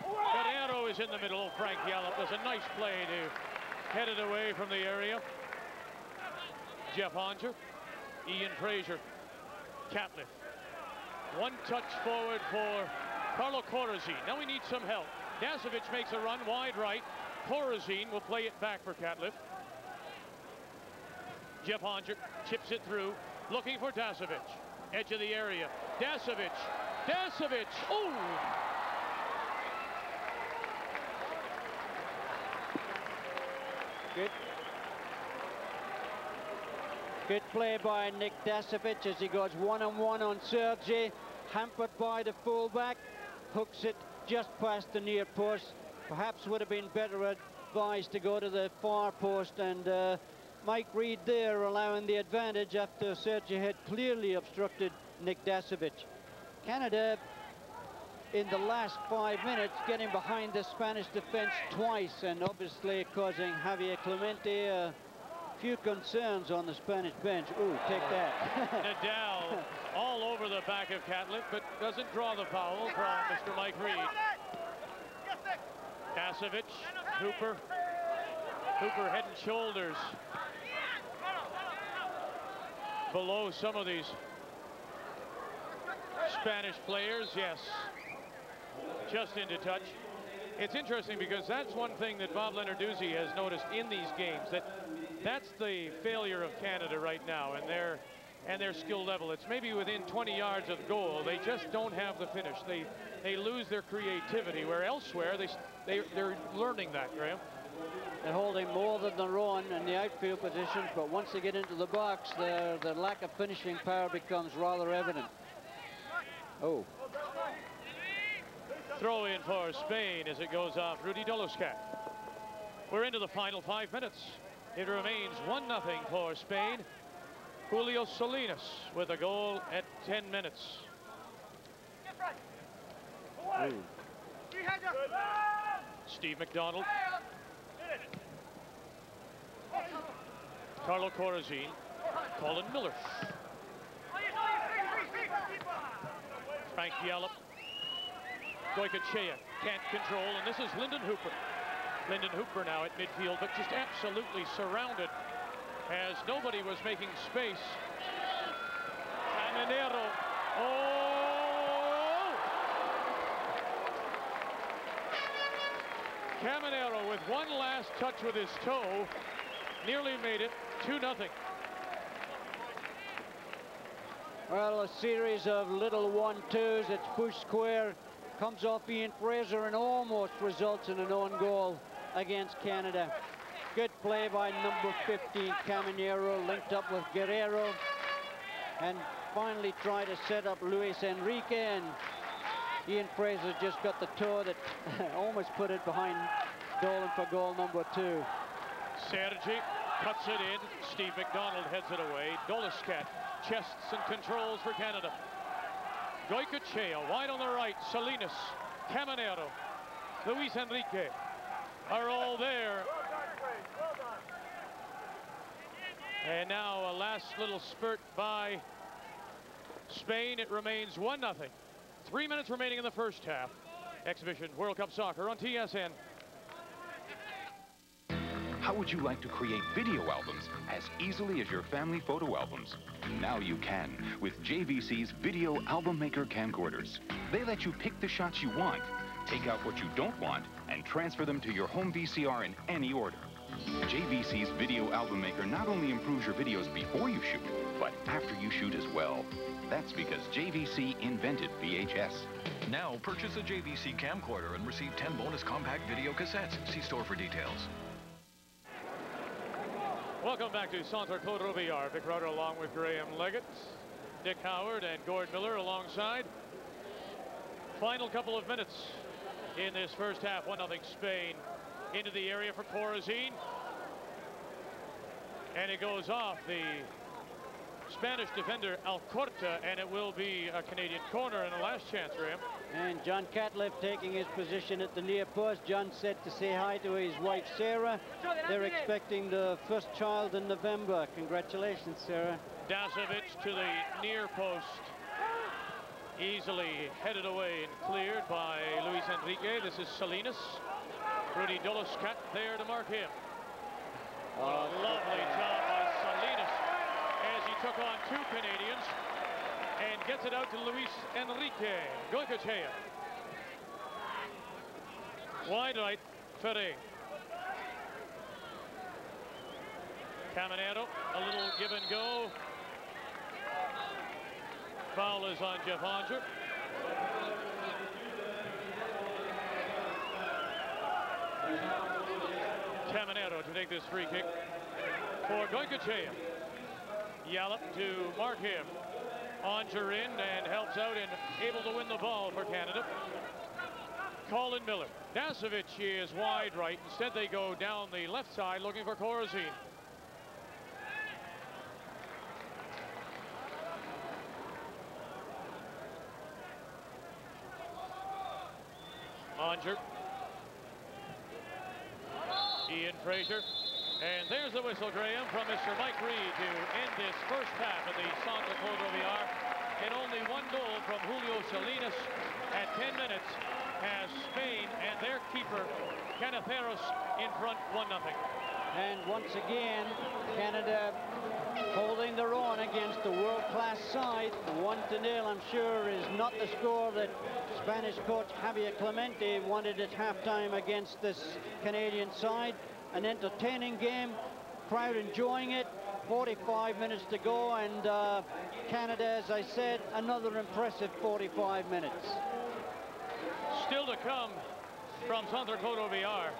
Guerrero is in the middle. Oh, Frank Yallop does a nice play to head it away from the area. Jeff Onger. Ian Fraser. Catliffe. One touch forward for Carlo Corazine. Now we need some help. Dasovic makes a run wide right. Corazine will play it back for Catliffe. Jeff Onger chips it through, looking for Dasovic. Edge of the area. Dasovic. Dasovic. Oh! Good play by Nick Dasovic as he goes one-on-one on Sergi, hampered by the fullback, hooks it just past the near post. Perhaps would have been better advised to go to the far post, and Mike Reid there allowing the advantage after Sergi had clearly obstructed Nick Dasovic. Canada in the last 5 minutes getting behind the Spanish defense twice, and obviously causing Javier Clemente a few concerns on the Spanish bench. Ooh, take that. Nadal all over the back of Catliffe, but doesn't draw the foul from Mr. Mike Reid. Dasovic, Hooper. Hooper head and shoulders below some of these Spanish players. Yes, just into touch. It's interesting because that's one thing that Bob Lenarduzzi has noticed in these games, that's the failure of Canada right now, and their skill level. It's maybe within 20 yards of goal. They just don't have the finish. They lose their creativity, where elsewhere they're learning that, Graham. They're holding more than their own in the outfield positions, but once they get into the box, their lack of finishing power becomes rather evident. Oh. Throw in for Spain as it goes off Rudy Doloscat. We're into the final 5 minutes. It remains 1-0 for Spain. Julio Salinas with a goal at 10 minutes. Ooh. Steve McDonald. Carlo Corazine. Colin Miller. Frank Yallop. Goycochea can't control, and this is Lyndon Hooper. Lyndon Hooper now at midfield, but just absolutely surrounded as nobody was making space. Caminero. Oh! Caminero with one last touch with his toe nearly made it 2-0. Well, a series of little 1-2s. It's Bush Square, comes off Ian Fraser and almost results in an own goal against Canada. Good play by number 15, Caminero, linked up with Guerrero, and finally tried to set up Luis Enrique, and Ian Fraser just got the toe that almost put it behind Dolan for goal number 2. Sergi cuts it in. Steve McDonald heads it away. Doliscat chests and controls for Canada. Goycochea wide on the right. Salinas, Caminero, Luis Enrique are all there. And now a last little spurt by Spain. It remains 1-0. 3 minutes remaining in the first half. Exhibition World Cup Soccer on TSN. How would you like to create video albums as easily as your family photo albums? Now you can with JVC's Video Album Maker camcorders. They let you pick the shots you want, take out what you don't want, and transfer them to your home VCR in any order. JVC's Video Album Maker not only improves your videos before you shoot, but after you shoot as well. That's because JVC invented VHS. Now purchase a JVC camcorder and receive 10 bonus compact video cassettes. See store for details. Welcome back to Centre Claude Robillard. Vic Rauter along with Graham Leggett, Dick Howard, and Gord Miller alongside. Final couple of minutes in this first half. 1-0 Spain. Into the area for Corazine. And it goes off the Spanish defender Alcorta, and it will be a Canadian corner and a last chance for him. And John Catlett taking his position at the near post. John said to say hi to his wife Sarah. They're expecting the first child in November. Congratulations, Sarah. Dasovic to the near post. Easily headed away and cleared by Luis Enrique. This is Salinas. Rudy Doliscat there to mark him. What a lovely job by Salinas as he took on 2 Canadians and gets it out to Luis Enrique. Goycochea. Wide right, Ferre. Caminero, a little give and go. Foul is on Jeff Onger. Caminero to take this free kick for Goycochea. Yallop to mark him. Onger in and helps out and able to win the ball for Canada. Colin Miller. Dasovic is wide right. Instead they go down the left side looking for Corazine. Onger. Ian Fraser. And there's the whistle, Graham, from Mr. Mike Reed to end this first half of the Centre Claude Robillard. And only 1 goal from Julio Salinas at 10 minutes has Spain and their keeper, Caniceros, in front 1-0. And once again, Canada holding their own against the world-class side. 1-0, I'm sure, is not the score that Spanish coach Javier Clemente wanted at halftime against this Canadian side. An entertaining game, crowd enjoying it. 45 minutes to go, and Canada, as I said, another impressive 45 minutes. Still to come from Centre Claude Robillard.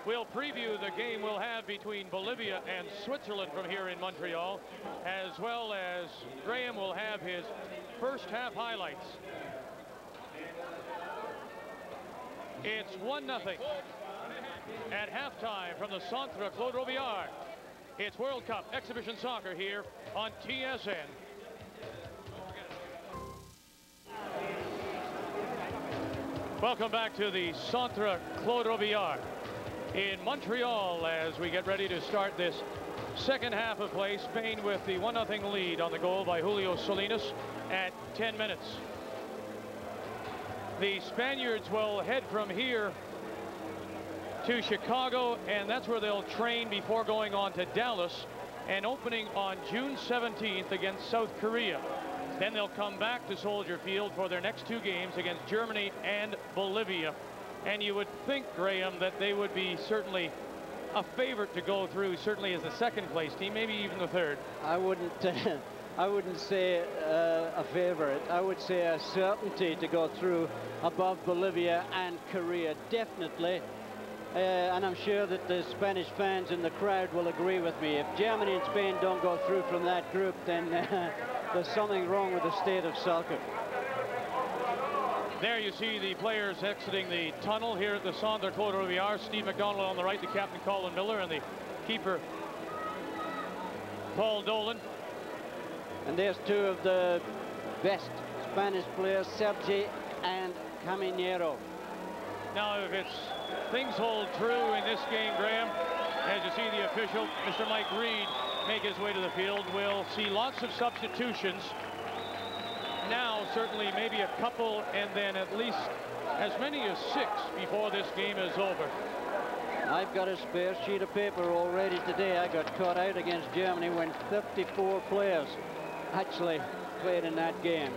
We'll preview the game we'll have between Bolivia and Switzerland from here in Montreal, as well as Graham will have his first half highlights. It's 1-0 at halftime from the Centre Claude Robillard. It's World Cup Exhibition Soccer here on TSN. Welcome back to the Centre Claude Robillard in Montreal as we get ready to start this second half of play. Spain with the 1-0 lead on the goal by Julio Salinas at 10 minutes. The Spaniards will head from here to Chicago, and that's where they'll train before going on to Dallas and opening on June 17th against South Korea. Then they'll come back to Soldier Field for their next two games against Germany and Bolivia. And you would think, Graham, that they would be certainly a favorite to go through, certainly as a second place team, maybe even the third. I wouldn't say a favorite. I would say a certainty to go through above Bolivia and Korea, definitely. And I'm sure that the Spanish fans in the crowd will agree with me. If Germany and Spain don't go through from that group, then there's something wrong with the state of soccer. There you see the players exiting the tunnel here at the Centre Claude Robillard. Steve McDonald on the right, the captain Colin Miller, and the keeper Paul Dolan. And there's two of the best Spanish players, Sergi and Caminero. Now, if things hold true in this game, Graham, as you see the official, Mr. Mike Reed, make his way to the field, we'll see lots of substitutions. Now, certainly maybe a couple, and then at least as many as 6 before this game is over. I've got a spare sheet of paper already today. I got caught out against Germany when 54 players actually played in that game.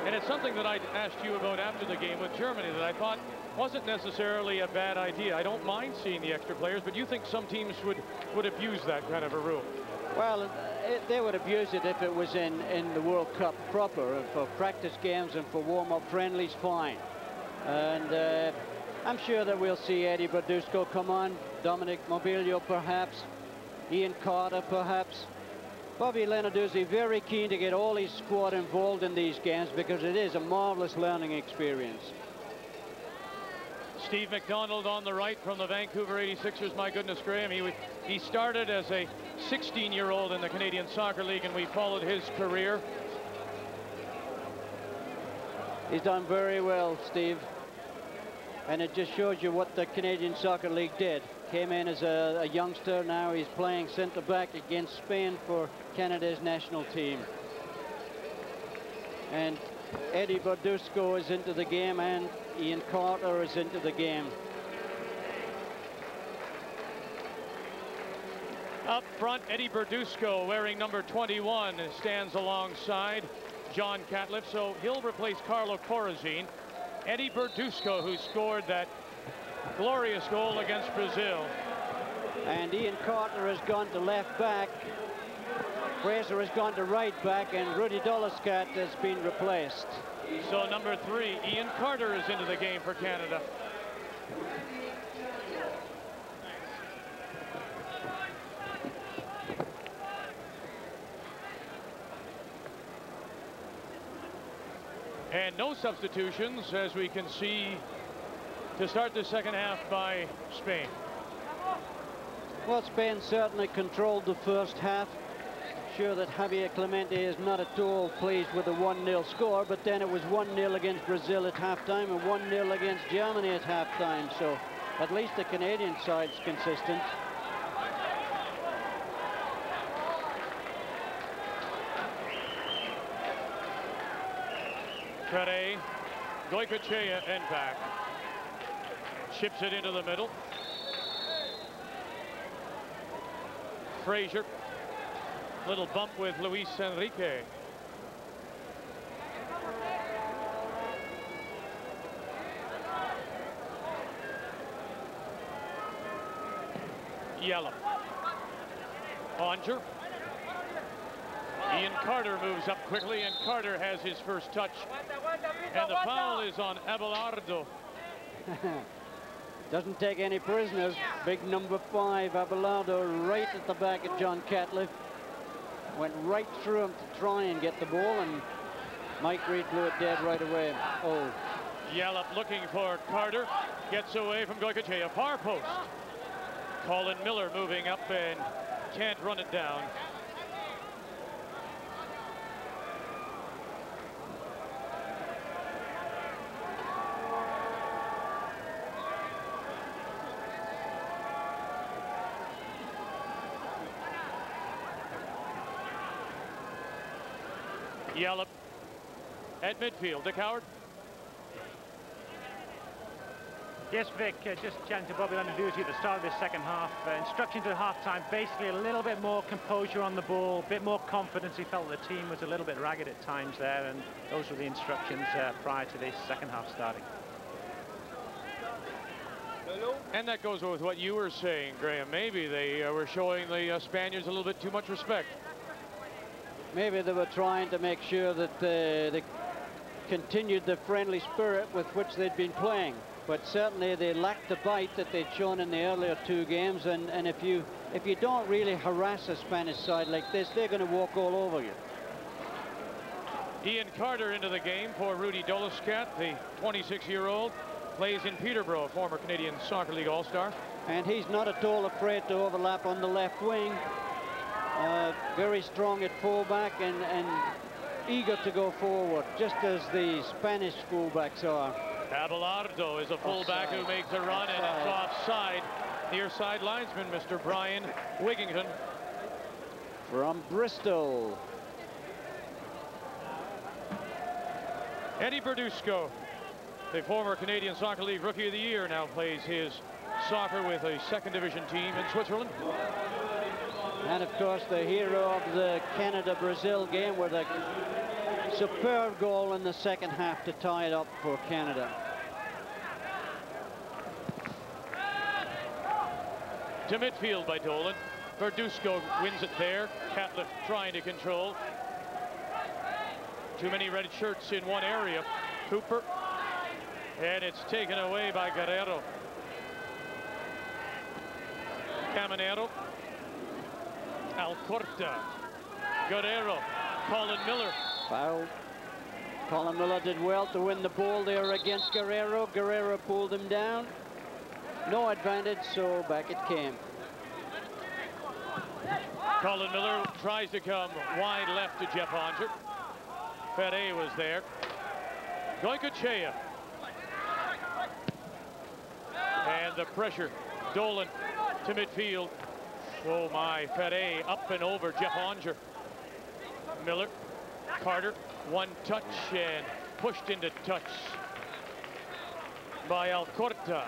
And it's something that I asked you about after the game with Germany that I thought wasn't necessarily a bad idea. I don't mind seeing the extra players, but you think some teams would abuse that kind of a rule? Well, they would abuse it if it was in the World Cup proper, for practice games and for warm-up friendlies, fine. And I'm sure that we'll see Eddie Berdusco come on, Dominic Mobilio perhaps, Ian Carter perhaps. Bobby Lenarduzzi very keen to get all his squad involved in these games because it is a marvelous learning experience. Steve McDonald on the right from the Vancouver 86ers. My goodness, Graham, he started as a 16-year-old in the Canadian Soccer League, and we followed his career. He's done very well, Steve. And it just shows you what the Canadian Soccer League did. Came in as a youngster, now he's playing centre-back against Spain for Canada's national team. And Eddie Berdusco is into the game, and Ian Carter is into the game. Up front, Eddie Berdusco, wearing number 21, stands alongside John Catlett, so he'll replace Carlo Corazine. Eddie Berdusco, who scored that glorious goal against Brazil. And Ian Carter has gone to left back. Fraser has gone to right back, and Rudy Dolescat has been replaced. So number 3, Ian Carter, is into the game for Canada. And no substitutions, as we can see, to start the second half by Spain. Well, Spain certainly controlled the first half. Sure that Javier Clemente is not at all pleased with the 1-0 score, but then it was 1-0 against Brazil at halftime and 1-0 against Germany at halftime, so at least the Canadian side's consistent. Trade, Goycochea and back. Chips it into the middle. Fraser. Little bump with Luis Enrique. Yellow. Onger. Ian Carter moves up quickly, and Carter has his first touch. And the foul is on Abelardo. Doesn't take any prisoners. Big number 5, Abelardo, right at the back of John Catlett. Went right through him to try and get the ball, and Mike Reed blew it dead right away. Oh. Yallop looking for Carter. Gets away from Goycochea. Far post. Colin Miller moving up and can't run it down. Yallop at midfield. Dick Howard. Yes, Vic, just chatting to Bobby Landouzi at the start of this second half. Instructions at half-time, basically a little bit more composure on the ball, a bit more confidence. He felt the team was a little bit ragged at times there, and those were the instructions prior to this second half starting. And that goes with what you were saying, Graham. Maybe they were showing the Spaniards a little bit too much respect. Maybe they were trying to make sure that they continued the friendly spirit with which they'd been playing. But certainly they lacked the bite that they'd shown in the earlier two games. And if you don't really harass a Spanish side like this, they're going to walk all over you. Ian Carter into the game for Rudy Doliscat, the 26-year-old. Plays in Peterborough, former Canadian Soccer League All-Star. And he's not at all afraid to overlap on the left wing. Very strong at fullback and eager to go forward, just as the Spanish fullbacks are. Abelardo is a fullback who makes a run, and it's offside. Near side linesman, Mr. Brian Wigington. From Bristol. Eddie Berdusco, the former Canadian Soccer League Rookie of the Year, now plays his soccer with a second division team in Switzerland. And of course the hero of the Canada-Brazil game with a superb goal in the second half to tie it up for Canada. To midfield by Dolan. Berdusco wins it there. Catlett trying to control. Too many red shirts in one area. Cooper. And it's taken away by Guerrero. Caminero. Alcorta. Guerrero. Colin Miller. Foul. Colin Miller did well to win the ball there against Guerrero. Guerrero pulled him down. No advantage, so back it came. Colin Miller tries to come wide left to Jeff Onger. Ferre was there. Goycochea. And the pressure. Dolan to midfield. Oh my, Ferre up and over Jeff Onger. Miller. Carter. One touch and pushed into touch by Alcorta.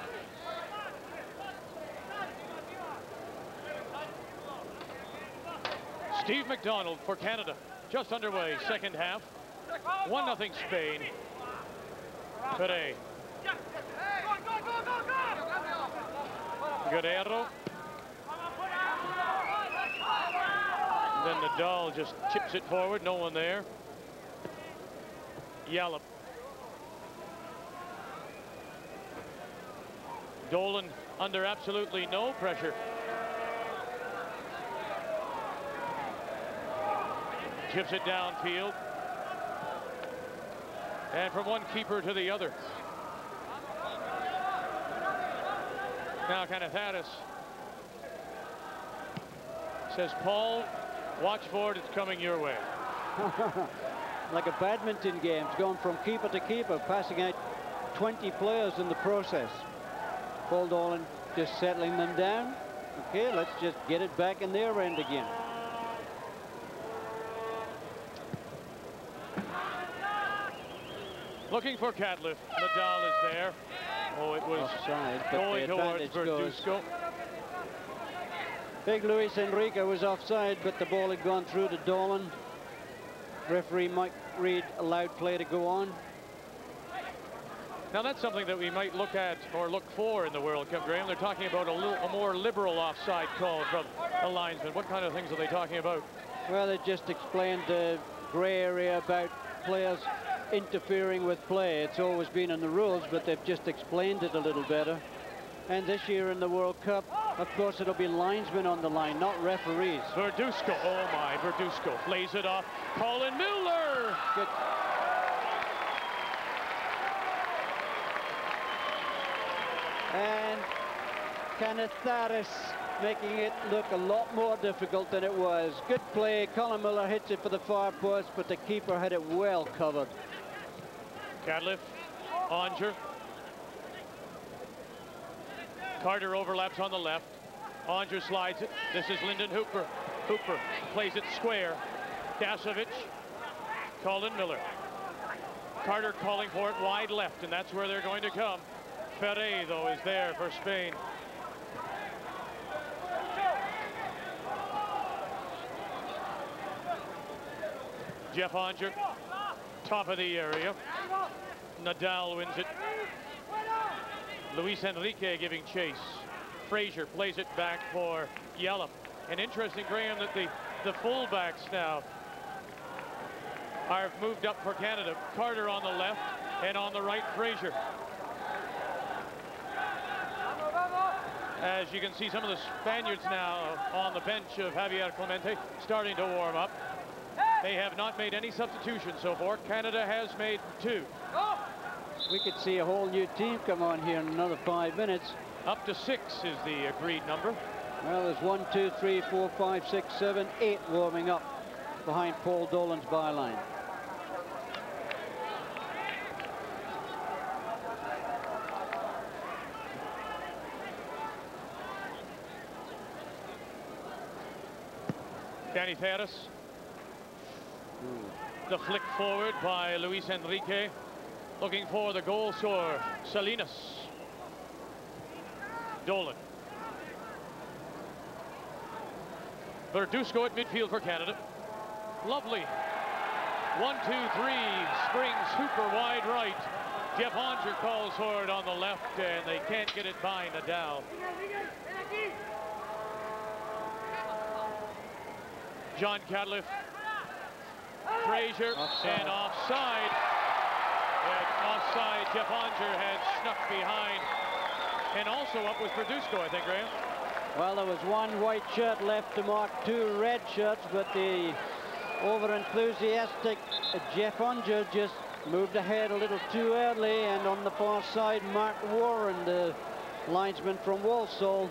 Steve McDonald for Canada. Just underway, second half. 1-0 Spain. Ferre. Guerrero. Then Nadal just chips it forward, no one there. Yallop. Dolan under absolutely no pressure. Chips it downfield. And from one keeper to the other. Now Canatharis says, Paul, watch for it, it's coming your way. Like a badminton game, it's going from keeper to keeper, passing out 20 players in the process. Paul Dolan just settling them down. Okay, let's just get it back in their end again. Looking for Catlett. Nadal is there. Oh, it was offside, going towards Berdusco. Big Luis Enrique was offside, but the ball had gone through to Dolan. Referee Mike Reid allowed play to go on. Now that's something that we might look at or look for in the World Cup, Graham. They're talking about a more liberal offside call from the linesman. What kind of things are they talking about? Well, they just explained the gray area about players interfering with play. It's always been in the rules, but they've just explained it a little better. And this year in the World Cup, of course, it'll be linesmen on the line, not referees. Berdusco, oh my, Berdusco plays it off. Colin Miller! Good. And Canatharis making it look a lot more difficult than it was. Good play. Colin Miller hits it for the far post, but the keeper had it well covered. Catlett, Onger. Carter overlaps on the left. Onger slides it. This is Lyndon Hooper. Hooper plays it square. Dasovic. Colin Miller. Carter calling for it wide left, and that's where they're going to come. Ferre, though, is there for Spain. Jeff Onger, top of the area. Nadal wins it. Luis Enrique giving chase. Frazier plays it back for Yellop. And interesting, Graham, that the fullbacks now are moved up for Canada. Carter on the left, and on the right, Frazier. As you can see, some of the Spaniards now on the bench of Javier Clemente starting to warm up. They have not made any substitutions so far. Canada has made 2. We could see a whole new team come on here in another 5 minutes. Up to 6 is the agreed number. Well, there's 1, 2, 3, 4, 5, 6, 7, 8 warming up behind Paul Dolan's byline. Danny Ferris. The flick forward by Luis Enrique. Looking for the goal scorer, Salinas. Dolan. Verduzco at midfield for Canada. Lovely. 1, 2, 3. Springs Hooper wide right. Jeff Onger calls for it on the left, and they can't get it by Nadal. John Cadliff. Frazier. Offside. And offside. Offside. Jeff Onger had snuck behind. And also up was Verduzco, I think, Graham. Well, there was 1 white shirt left to mark 2 red shirts, but the over-enthusiastic Jeff Onger just moved ahead a little too early, and on the far side, Mark Warren, the linesman from Walsall.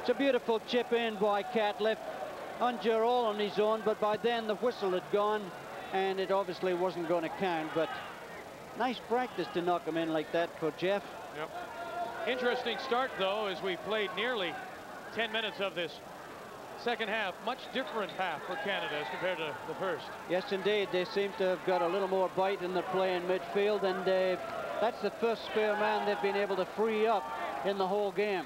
It's a beautiful chip in by Cadliff. Onger all on his own, but by then the whistle had gone, and it obviously wasn't going to count, but nice practice to knock him in like that for Jeff. Yep. Interesting start, though, as we played nearly 10 minutes of this second half. Much different half for Canada as compared to the first. Yes, indeed. They seem to have got a little more bite in their play in midfield, and that's the first spare man they've been able to free up in the whole game.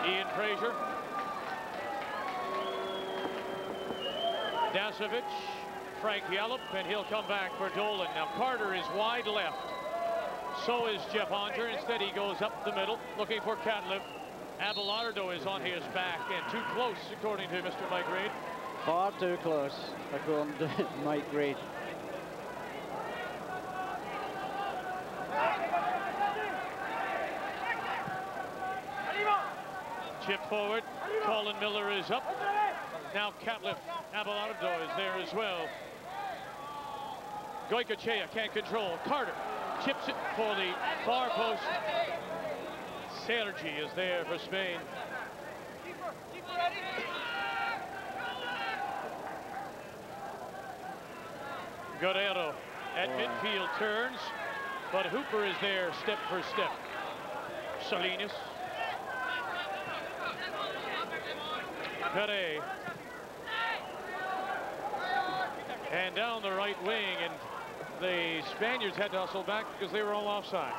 Ian Frazier. Dasovic, Frank Yallop, and he'll come back for Dolan. Now Carter is wide left. So is Jeff Onger. Instead he goes up the middle, looking for Cadliff. Abelardo is on his back and too close, according to Mr. Mike Reid. Far too close, according to Mike Reid. Chip forward. Colin Miller is up. Now Cadliff. Abelardo is there as well. Goycochea can't control. Carter chips it for the far post. Sergi is there for Spain. Guerrero at midfield turns, but Hooper is there step for step. Salinas. Ferre. And down the right wing, and the Spaniards had to hustle back because they were all offside.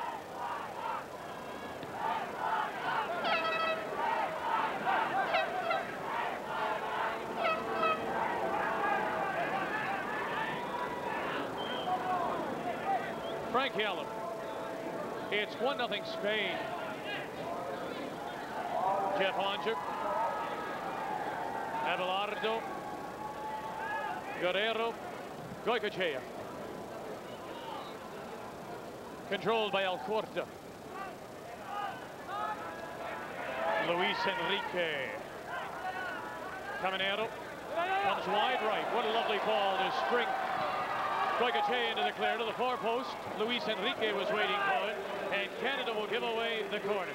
Frank Yallop. It's 1-0 Spain. Jeff Onger. Abelardo. Guerrero. Goycochea. Controlled by Alcorta. Luis Enrique. Caminero. Comes wide right. What a lovely ball to Spring. Goycochea into the clear to the far post. Luis Enrique was waiting for it, and Canada will give away the corner.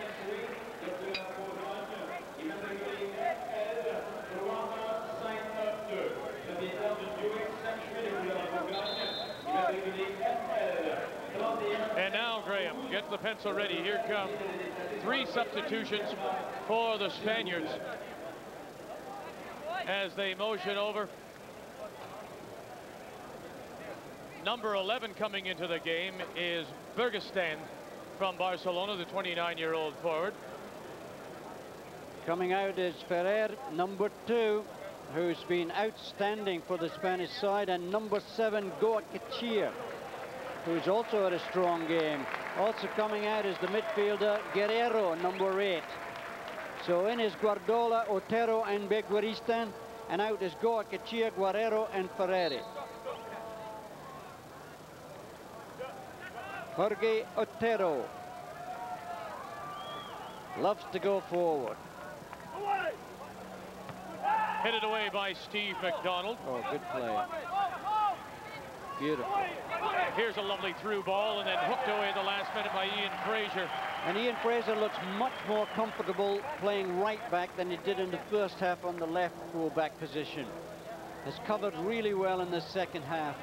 And now, Graham, get the pencil ready. Here come 3 substitutions for the Spaniards as they motion over. Number 11 coming into the game is Bergestan from Barcelona, the 29-year-old forward. Coming out is Ferrer, number 2, who's been outstanding for the Spanish side, and number 7, Goa Kachir, who's also had a strong game. Also coming out is the midfielder Guerrero, number 8. So in is Guardiola, Otero, and Beguiristan, and out is Goa Kachir, Guerrero, and Ferreri. Jorge Otero loves to go forward. Headed away by Steve McDonald. Oh, good play. Beautiful. Here's a lovely through ball, and then hooked away at the last minute by Ian Fraser. And Ian Fraser looks much more comfortable playing right back than he did in the first half on the left full-back position. Has covered really well in the second half.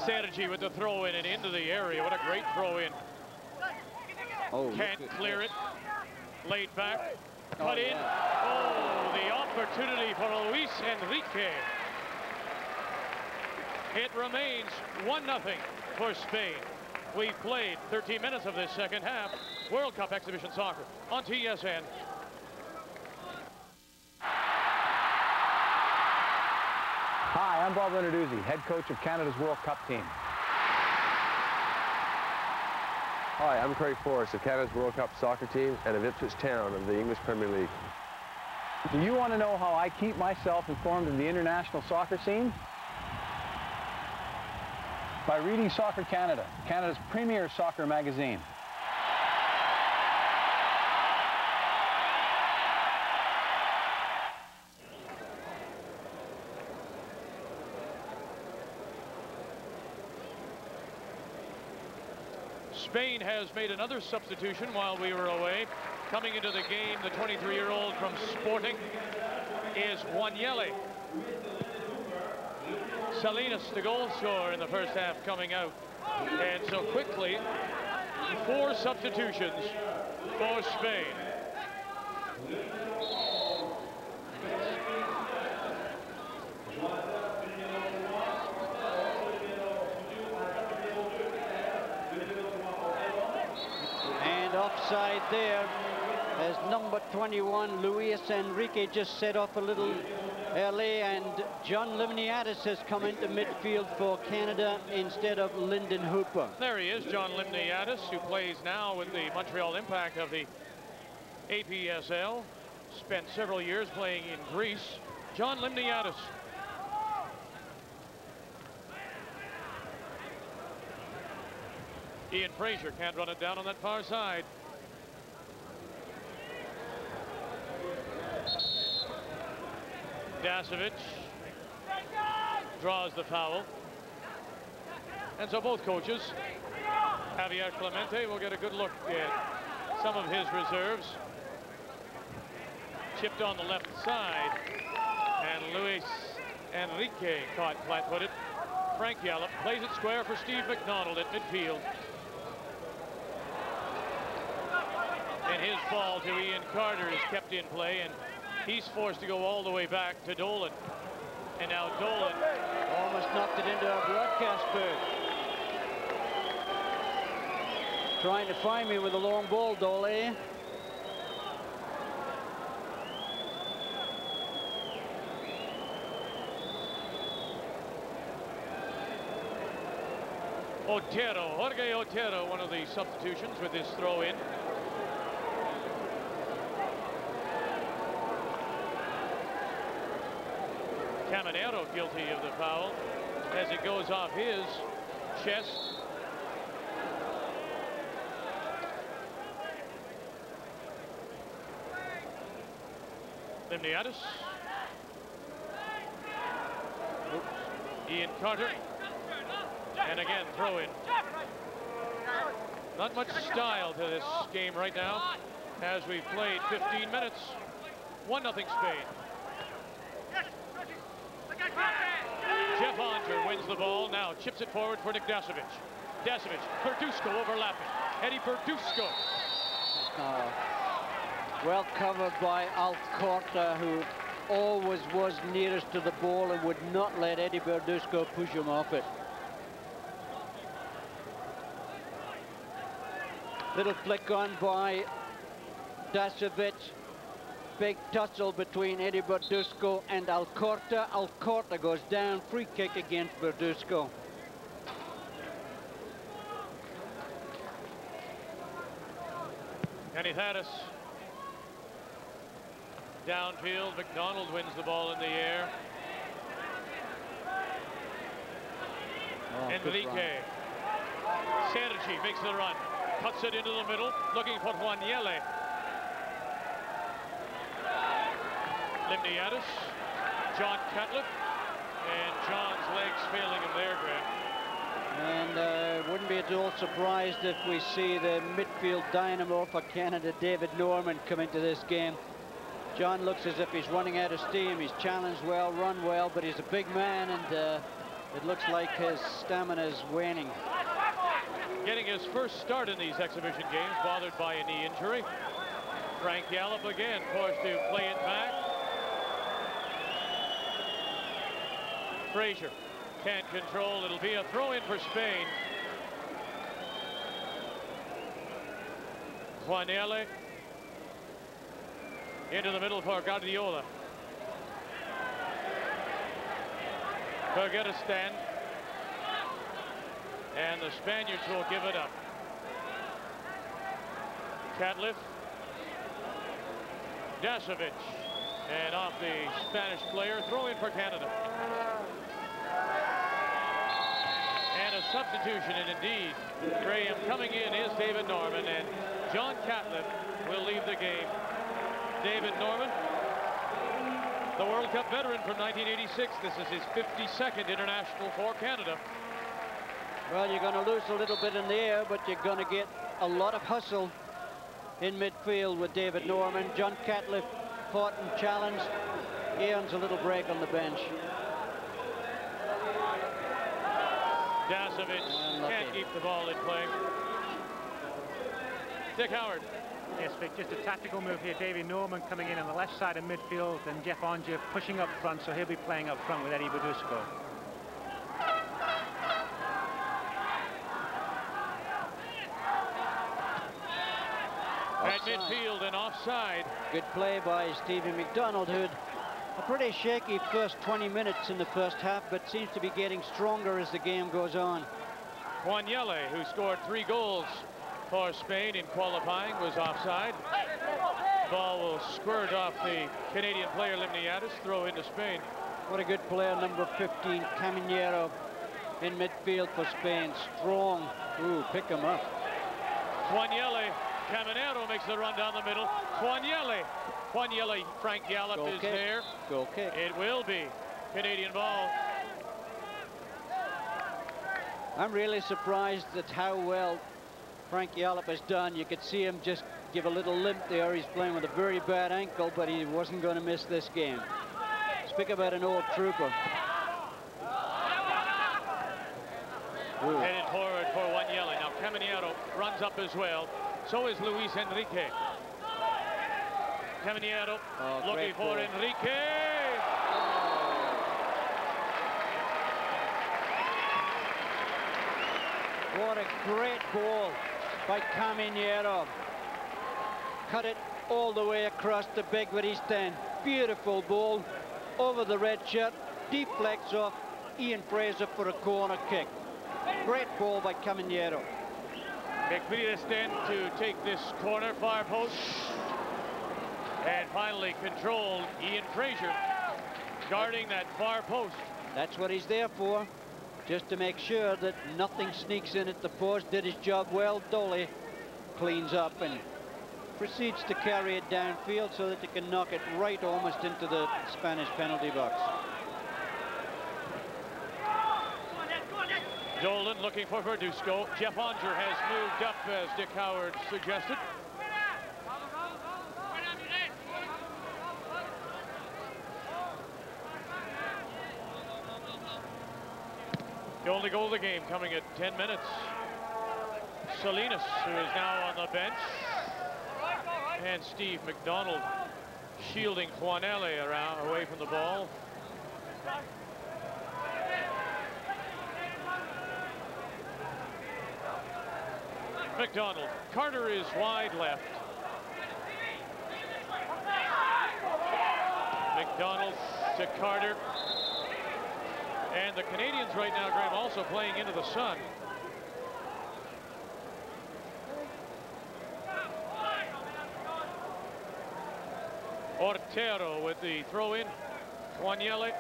Sergi with the throw in and into the area. What a great throw in. Oh, can't clear it. Laid back. Cut in. Oh, the opportunity for Luis Enrique. It remains 1-0 for Spain. We've played 13 minutes of this second half. World Cup Exhibition Soccer on TSN. Hi, I'm Bob Lenarduzzi, head coach of Canada's World Cup team. Hi, I'm Craig Forrest of Canada's World Cup soccer team and of Ipswich Town of the English Premier League. Do you want to know how I keep myself informed of the international soccer scene? By reading Soccer Canada, Canada's premier soccer magazine. Spain has made another substitution while we were away. Coming into the game, the 23-year-old from Sporting is Wanyele. Salinas, the goal scorer in the first half, coming out. And so quickly, 4 substitutions for Spain. And offside there as number 21, Luis Enrique, just set off a little early, and John Livniadis has come into midfield for Canada instead of Lyndon Hooper. There he is, John Livniadis, who plays now with the Montreal Impact of the APSL. Spent several years playing in Greece. John Livniadis. Ian Fraser can't run it down on that far side. Dasovic draws the foul. And so both coaches, Javier Clemente, will get a good look at some of his reserves. Chipped on the left side, and Luis Enrique caught flat-footed. Frank Yallop plays it square for Steve McDonald at midfield. And his ball to Ian Carter is kept in play, and he's forced to go all the way back to Dolan. And now Dolan almost knocked it into our broadcast booth. Trying to find me with a long ball, Dolan. Otero, Jorge Otero, one of the substitutions with this throw in. Caminero guilty of the foul as it goes off his chest. Livniadis. Ian Carter. And again, throw in. Not much style to this game right now as we've played 15 minutes. 1-0 Spain. Jeff Onter wins the ball, now chips it forward for Nick Dasovic. Dasovic, Verduzco overlapping. Eddie Verduzco. Well covered by Alcorta, who always was nearest to the ball and would not let Eddie Verduzco push him off it. Little flick on by Dasovic. Big tussle between Eddie Verduzco and Alcorta. Alcorta goes down. Free kick against Verduzco. Canitharis. Downfield, McDonald wins the ball in the air. Enrique. Sergi makes the run. Cuts it into the middle, looking for Juaniele. Limniadis. John Catlett. And John's legs failing him there, Graham. And wouldn't be at all surprised if we see the midfield dynamo for Canada, David Norman, come into this game. John looks as if he's running out of steam. He's challenged well, run well, but he's a big man, and it looks like his stamina is waning. Getting his first start in these exhibition games, bothered by a knee injury. Frank Yallop again forced to play it back. Frazier can't control. It'll be a throw-in for Spain. Juaniele into the middle for Guardiola. Kyrgyzstan. And the Spaniards will give it up. Catlett. Dasovic. And off the Spanish player, throw in for Canada. And a substitution, and indeed, Graham, coming in is David Norman, and John Catlett will leave the game. David Norman, the World Cup veteran from 1986. This is his 52nd international for Canada. Well, you're going to lose a little bit in the air, but you're going to get a lot of hustle in midfield with David Norman. John Catlett fought and challenged. He earns a little break on the bench. Dasovic can't keep the ball in play. Dick Howard. Yes, Vic, just a tactical move here. David Norman coming in on the left side of midfield, and Jeff Onger pushing up front, so he'll be playing up front with Eddie Verduzco. At midfield and offside. Good play by Stevie McDonald, who had a pretty shaky first 20 minutes in the first half, but seems to be getting stronger as the game goes on. Juaniele, who scored 3 goals for Spain in qualifying, was offside. Ball will squirt off the Canadian player Limniadis, throw into Spain. What a good player, number 15, Caminero, in midfield for Spain. Strong. Ooh, pick him up. Juaniele. Caminero makes the run down the middle. Juaniele, Frank Yallop is there. Goal kick. It will be Canadian ball. I'm really surprised at how well Frank Yallop has done. You could see him just give a little limp there. He's playing with a very bad ankle, but he wasn't going to miss this game. Speak about an old trooper. Ooh. Headed forward for Juaniele. Now Caminero runs up as well. So is Luis Enrique. Caminero looking for Enrique. What a great ball by Caminero. Cut it all the way across the big Eastern. Beautiful ball over the red shirt. Deflects off Ian Fraser for a corner kick. Great ball by Caminero. Equidistant to take this corner, far post. And finally controlled Ian Fraser, guarding that far post. That's what he's there for, just to make sure that nothing sneaks in at the post. Did his job well. Dolly cleans up and proceeds to carry it downfield so that they can knock it right almost into the Spanish penalty box. Dolan looking for Verduzco. Jeff Onger has moved up, as Dick Howard suggested. The only goal of the game coming at 10 minutes. Salinas, who is now on the bench. And Steve McDonald shielding Juanelli around away from the ball. McDonald. Carter is wide left. McDonald to Carter. And the Canadians right now, Graham, also playing into the sun. Otero with the throw-in. Juanelli.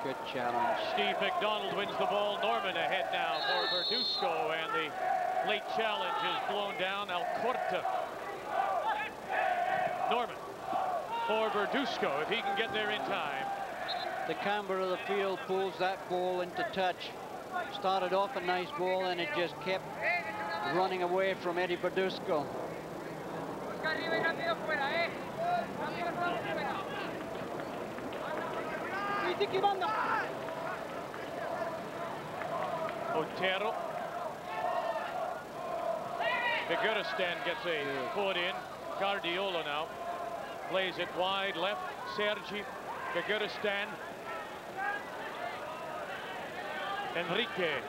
Good challenge. Steve McDonald wins the ball. Norman ahead now for Verduzco, and the late challenge is blown down. Alcorta. Norman for Verduzco, if he can get there in time. The camber of the field pulls that ball into touch. Started off a nice ball, and it just kept running away from Eddie Verduzco. Otero. Figuerestan gets a foot in. Guardiola now plays it wide left. Sergi. Figuerestan. Enrique.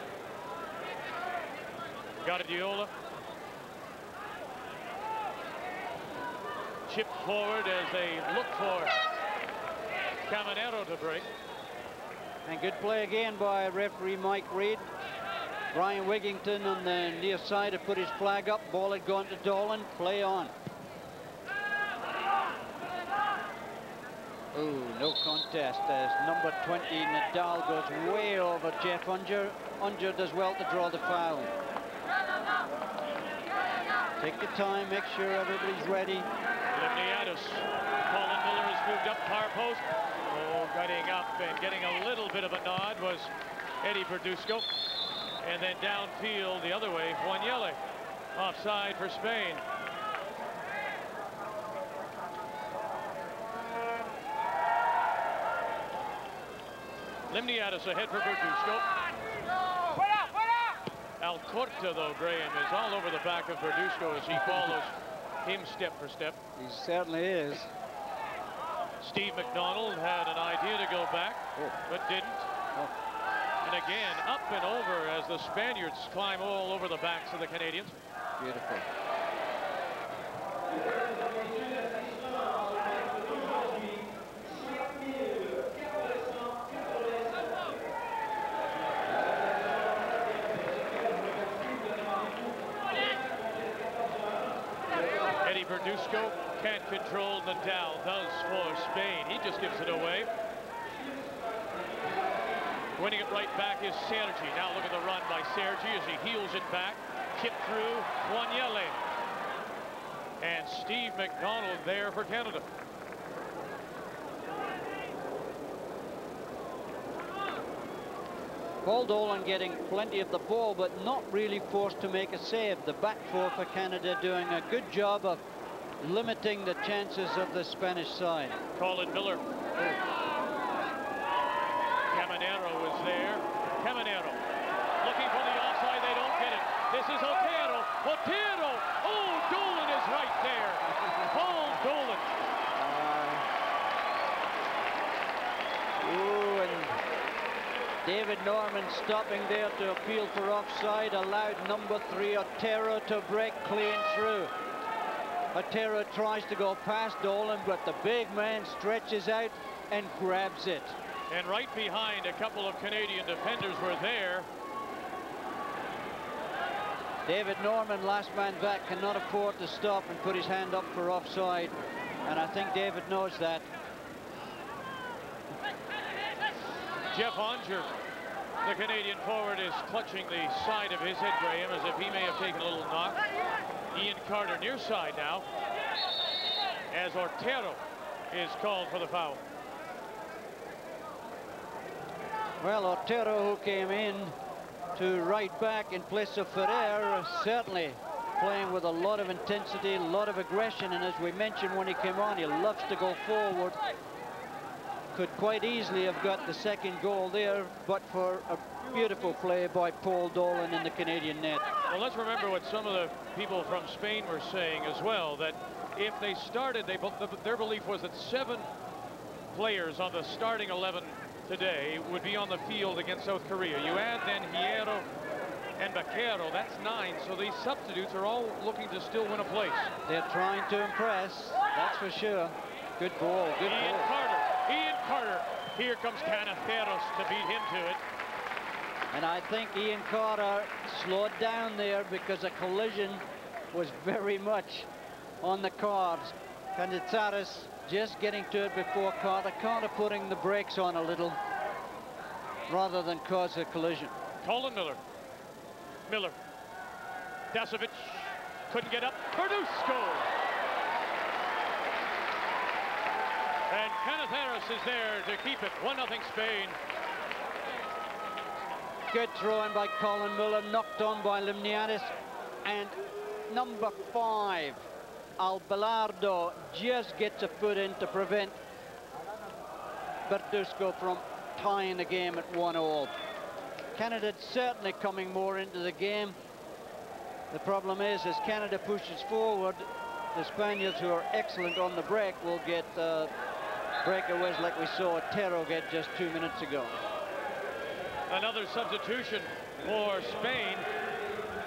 Guardiola. Chip forward as they look for Caminero to break. And good play again by referee Mike Reid. Brian Wigington on the near side had put his flag up. Ball had gone to Dolan. Play on. Oh, no contest as number 20 Nadal goes way over Jeff Unger. Unger does well to draw the foul. Take your time, make sure everybody's ready. Limniadis. Colin Miller has moved up far post. Oh, getting up and getting a little bit of a nod was Eddie Verduzco. And then downfield the other way, Juanelli. Offside for Spain. Limniadis ahead for Verduzco. Alcorta, though, Graham, is all over the back of Verduzco as he follows him step for step. He certainly is. Steve McDonald had an idea to go back, but didn't. And again, up and over as the Spaniards climb all over the backs of the Canadians. Beautiful. Eddie Verduzco can't control Nadal, does for Spain. He just gives it away. Winning it right back is Sergi. Now look at the run by Sergi as he heels it back. Chip through Juanelli. And Steve McDonald there for Canada. Paul Dolan getting plenty of the ball, but not really forced to make a save. The back four for Canada doing a good job of limiting the chances of the Spanish side. Colin Miller. Caminero is there. Caminero looking for the offside. They don't get it. This is Otero. Otero. Oh, Dolan is right there. Paul Dolan. Ooh, and David Norman stopping there to appeal for offside, allowed number 3 Otero to break clean through. Otero tries to go past Dolan, but the big man stretches out and grabs it. And right behind, a couple of Canadian defenders were there. David Norman, last man back, cannot afford to stop and put his hand up for offside. And I think David knows that. Jeff Onger, the Canadian forward, is clutching the side of his head, Graham, as if he may have taken a little knock. Ian Carter near side now, as Otero is called for the foul. Well, Otero, who came in to right back in place of Ferrer, certainly playing with a lot of intensity, a lot of aggression, and as we mentioned when he came on, he loves to go forward. could quite easily have got the second goal there, but for a beautiful play by Paul Dolan in the Canadian net. Well, let's remember what some of the people from Spain were saying as well, that if they started, their belief was that 7 players on the starting 11 today would be on the field against South Korea. You add then Hierro and Vaquero, that's 9, so these substitutes are all looking to still win a place. They're trying to impress, that's for sure. Good ball, good ball. Ian Carter, here comes Canaceros to beat him to it. And I think Ian Carter slowed down there because a collision was very much on the cards. Canaceros just getting to it before Carter. Carter putting the brakes on a little rather than cause a collision. Colin Miller. Dasovic couldn't get up. Verduzco. And Canaceros is there to keep it. 1-0 Spain. Good throw in by Colin Miller, knocked on by Limniadis. And number 5, Albelardo, just gets a foot in to prevent Verduzco from tying the game at 1-1. Canada certainly coming more into the game. The problem is, as Canada pushes forward, the Spaniards, who are excellent on the break, will get breakaways like we saw Otero get just 2 minutes ago. Another substitution for Spain.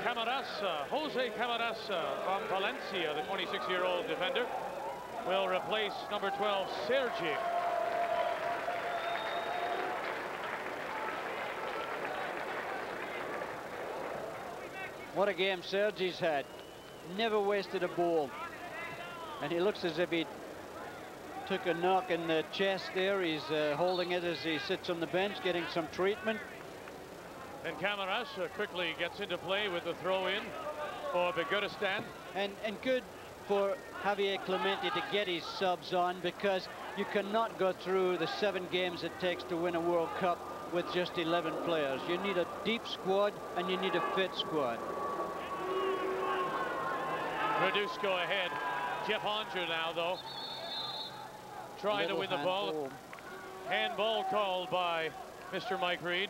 Camarasa, Jose Camarasa from Valencia, the 26-year-old defender, will replace number 12, Sergi. What a game Sergi's had. Never wasted a ball. And he looks as if he took a knock in the chest there. He's holding it as he sits on the bench, getting some treatment. And Camarasa quickly gets into play with the throw-in for Beguristan. And good for Javier Clemente to get his subs on, because you cannot go through the 7 games it takes to win a World Cup with just 11 players. You need a deep squad and you need a fit squad. Verduzco ahead. Jeff Onger now, though, trying to win the ball. Handball called by Mr. Mike Reed.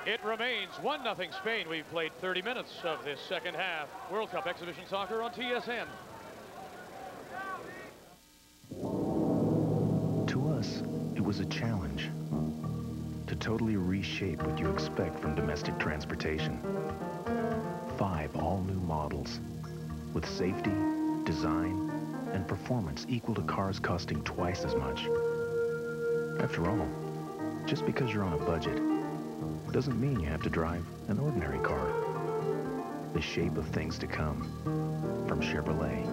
It remains 1-0 Spain. We've played 30 minutes of this second half. World Cup Exhibition Soccer on TSN. To us, it was a challenge to totally reshape what you expect from domestic transportation. 5 all-new models with safety, design, and performance equal to cars costing twice as much. After all, just because you're on a budget doesn't mean you have to drive an ordinary car. The shape of things to come from Chevrolet.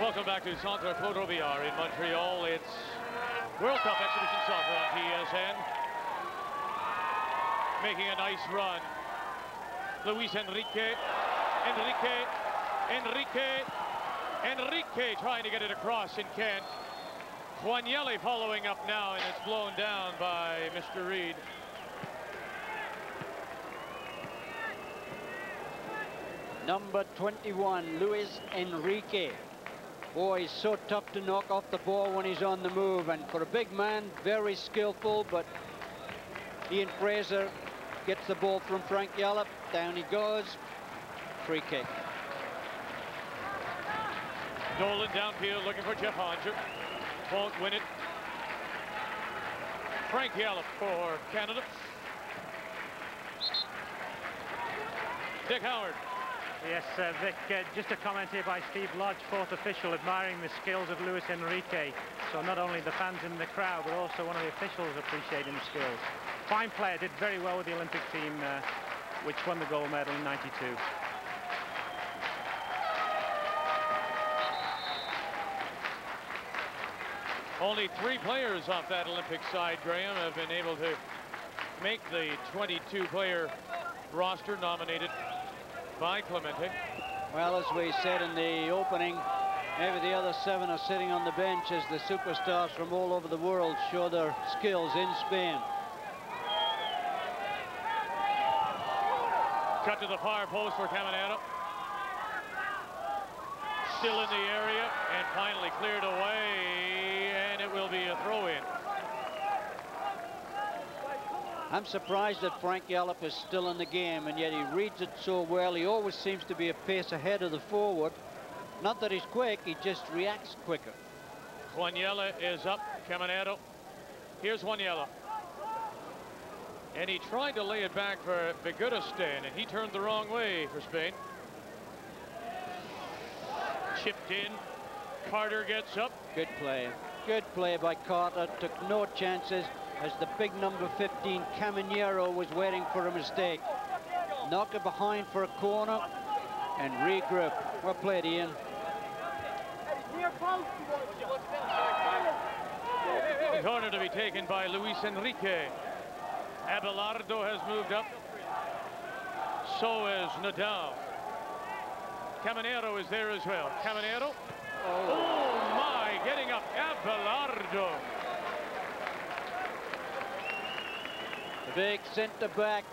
Welcome back to Centre Claude Robillard in Montreal. It's World Cup Exhibition Soccer on TSN. Making a nice run. Luis Enrique trying to get it across in Kent. Juanelli following up now, and it's blown down by Mr. Reed. Number 21, Luis Enrique. Boy, he's so tough to knock off the ball when he's on the move, and for a big man, very skillful. But Ian Fraser gets the ball from Frank Yallop. Down he goes. Free kick. Nolan downfield looking for Jeff Onger. Won't win it. Frank Yallop for Canada. Dick Howard. Yes, Vic, just a comment here by Steve Lodge, 4th official, admiring the skills of Luis Enrique. So not only the fans in the crowd, but also one of the officials appreciating the skills. Fine player, did very well with the Olympic team, which won the gold medal in '92. Only 3 players off that Olympic side, Graham, have been able to make the 22-player roster nominated by Clemente. Well, as we said in the opening, maybe the other 7 are sitting on the bench as the superstars from all over the world show their skills in Spain. Cut to the far post for Caminero. Still in the area and finally cleared away, and it will be a throw-in. I'm surprised that Frank Yallop is still in the game, and yet he reads it so well. He always seems to be a pace ahead of the forward. Not that he's quick, he just reacts quicker. Juaniela is up. Caminero. Here's Juaniela. And he tried to lay it back for Vigudestan, and he turned the wrong way for Spain. Chipped in. Carter gets up. Good play. Good play by Carter. Took no chances as the big number 15, Caminero, was waiting for a mistake. Knock it behind for a corner and regroup. Well played, Ian. The corner to be taken by Luis Enrique. Abelardo has moved up. So is Nadal. Caminero is there as well. Caminero. Oh my, getting up. Abelardo. The big centre-back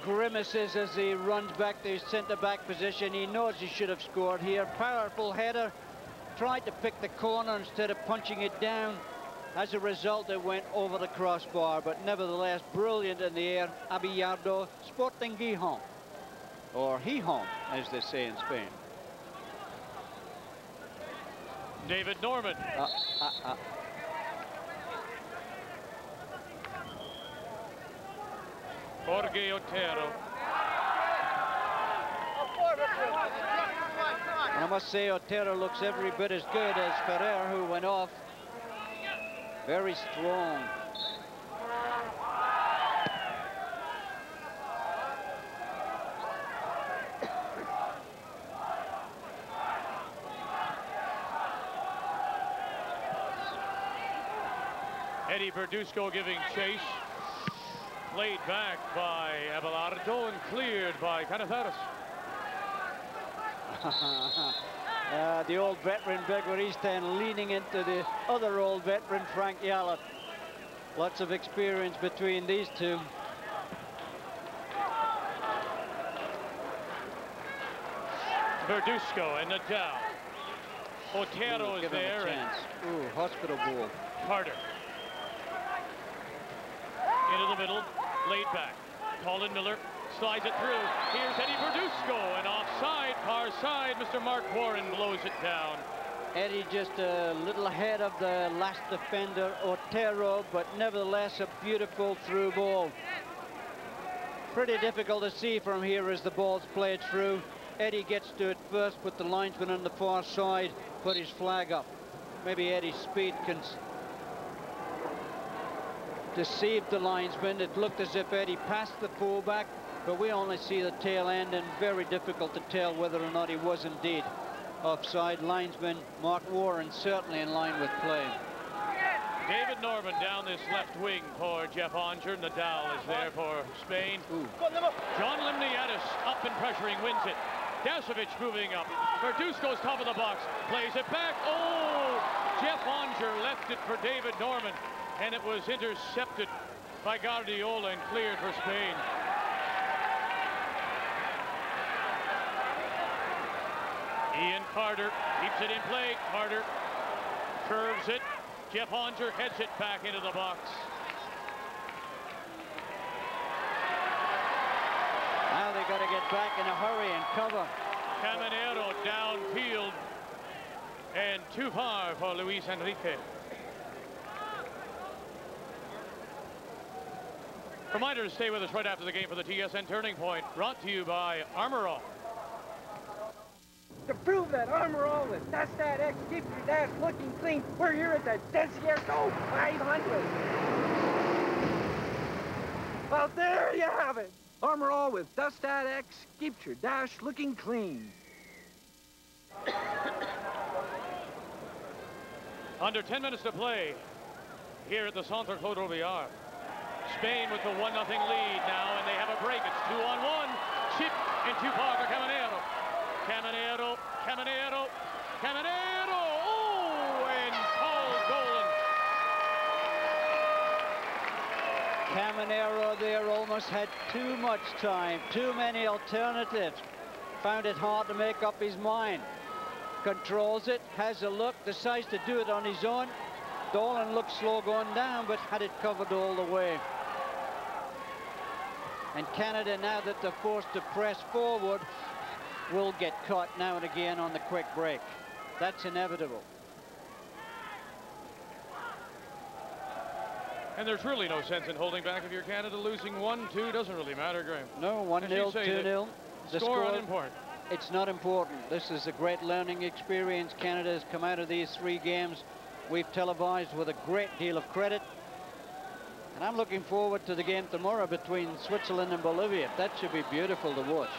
grimaces as he runs back to his centre-back position. He knows he should have scored here. Powerful header. Tried to pick the corner instead of punching it down. As a result, it went over the crossbar, but nevertheless, brilliant in the air. Abelardo, Sporting Gijón, or Gijón, as they say in Spain. David Norman. Jorge Otero. And I must say, Otero looks every bit as good as Ferrer, who went off. Very strong. Eddie Verduzco giving chase. Played back by Abelardo and cleared by Canizares. The old veteran Begueristan leaning into the other old veteran Frank Yallop. Lots of experience between these two. Verduzco and Nadal. Otero is there. Ooh, hospital ball. Carter. Into the middle, laid back. Colin Miller slides it through. Here's Eddie Verduzco, and offside, far side. Mr. Mark Warren blows it down. Eddie just a little ahead of the last defender, Otero, but nevertheless a beautiful through ball. Pretty difficult to see from here as the ball's played through. Eddie gets to it first, but the linesman on the far side put his flag up. Maybe Eddie's speed can deceive the linesman. It looked as if Eddie passed the fullback, but we only see the tail end, and very difficult to tell whether or not he was indeed offside. Linesman Mark Warren certainly in line with play. David Norman down this left wing for Jeff Onger. Nadal is there for Spain. John Limniadis up and pressuring, wins it. Dasovic moving up. Verduzco's top of the box, plays it back. Oh, Jeff Onger left it for David Norman, and it was intercepted by Guardiola and cleared for Spain. Ian Carter keeps it in play. Carter curves it. Jeff Onger heads it back into the box. Now they got to get back in a hurry and cover. Caminero downfield, and too far for Luis Enrique. Reminder to stay with us right after the game for the TSN Turning Point, brought to you by Armor All. To prove that Armor All with Dust That X keeps your dash looking clean, we're here at the Desierto 500. Well, there you have it. Armor All with Dust That X keeps your dash looking clean. Under 10 minutes to play here at the Centre Claude Robillard. Spain with the 1-0 lead now, and they have a break. It's 2-on-1. Chip and too far for Caminero. Caminero, Caminero, Caminero. Oh, and Paul Golan. Caminero there almost had too much time, too many alternatives. Found it hard to make up his mind. Controls it, has a look, decides to do it on his own. Dolan looked slow going down, but had it covered all the way. And Canada, now that they're forced to press forward, will get caught now and again on the quick break. That's inevitable. And there's really no sense in holding back if you're Canada. Losing 1-2 doesn't really matter, Graham. No, 1-0, 2-0. The score unimportant. It's not important. This is a great learning experience. Canada has come out of these 3 games we've televised with a great deal of credit. And I'm looking forward to the game tomorrow between Switzerland and Bolivia. That should be beautiful to watch.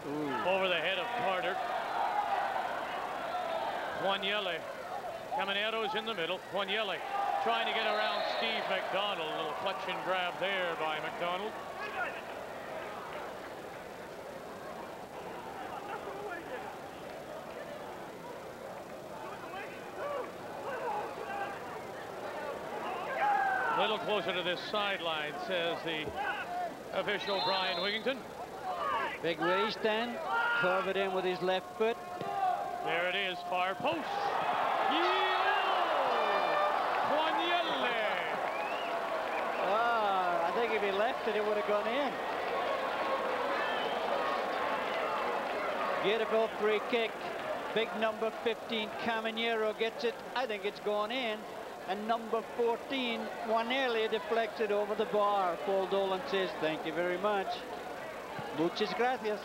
Ooh. Over the head of Carter. Quaniele. Caminero's in the middle. Quaniele trying to get around Steve McDonald. A little clutch and grab there by McDonald. A little closer to this sideline, says the official Brian Wigington. Big waist stand, curve it in with his left foot. There it is, far post. Quaniele. I think if he left it, it would have gone in. Beautiful free kick. Big number 15, Caminero gets it. I think it's gone in. And number 14, Quaniele deflects it over the bar. Paul Dolan says, thank you very much. Muchas gracias.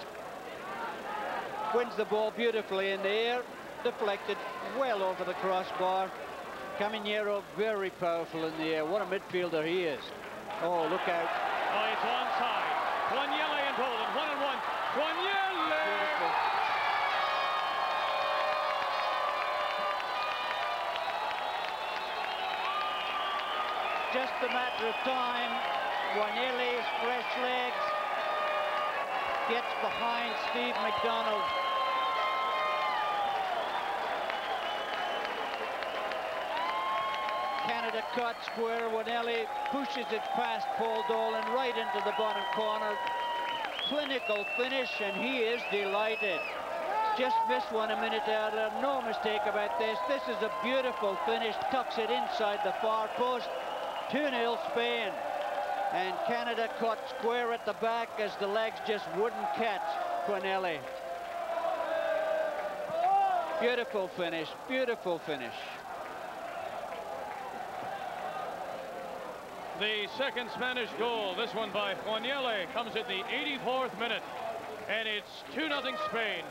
Wins the ball beautifully in the air. Deflected well over the crossbar. Caminero very powerful in the air. What a midfielder he is. Oh, look out. Oh, it's onside. Quaniele and Dolan, 1-on-1. Quaniele! Beautiful. Just a matter of time. Quaniele's fresh legs gets behind Steve McDonald. Canada caught square. Quaniele pushes it past Paul Dolan right into the bottom corner. Clinical finish, and he is delighted. Just missed one a minute earlier. No mistake about this. This is a beautiful finish. Tucks it inside the far post. 2-0 Spain. And Canada caught square at the back as the legs just wouldn't catch Quaniele. Beautiful finish, beautiful finish. The second Spanish goal, this one by Quaniele, comes at the 84th minute. And it's 2-0 Spain.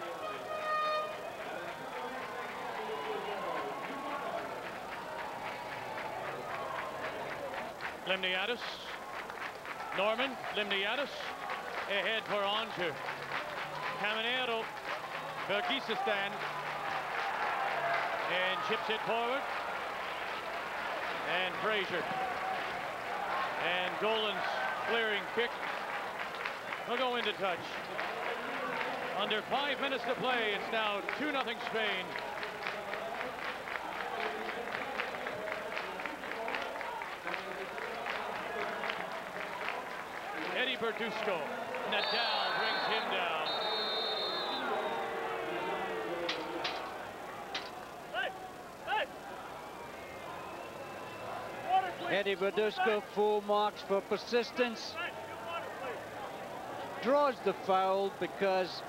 Limniadis. Norman, Limniadis, ahead for Onto. Caminero, Bergisistan, and chips it forward. And Fraser. And Dolan's clearing kick will go into touch. Under 5 minutes to play, it's now 2-0 Spain. Eddie Bertusco. Nadal brings him down. Eddie Bertusco, full marks for persistence. Draws the foul because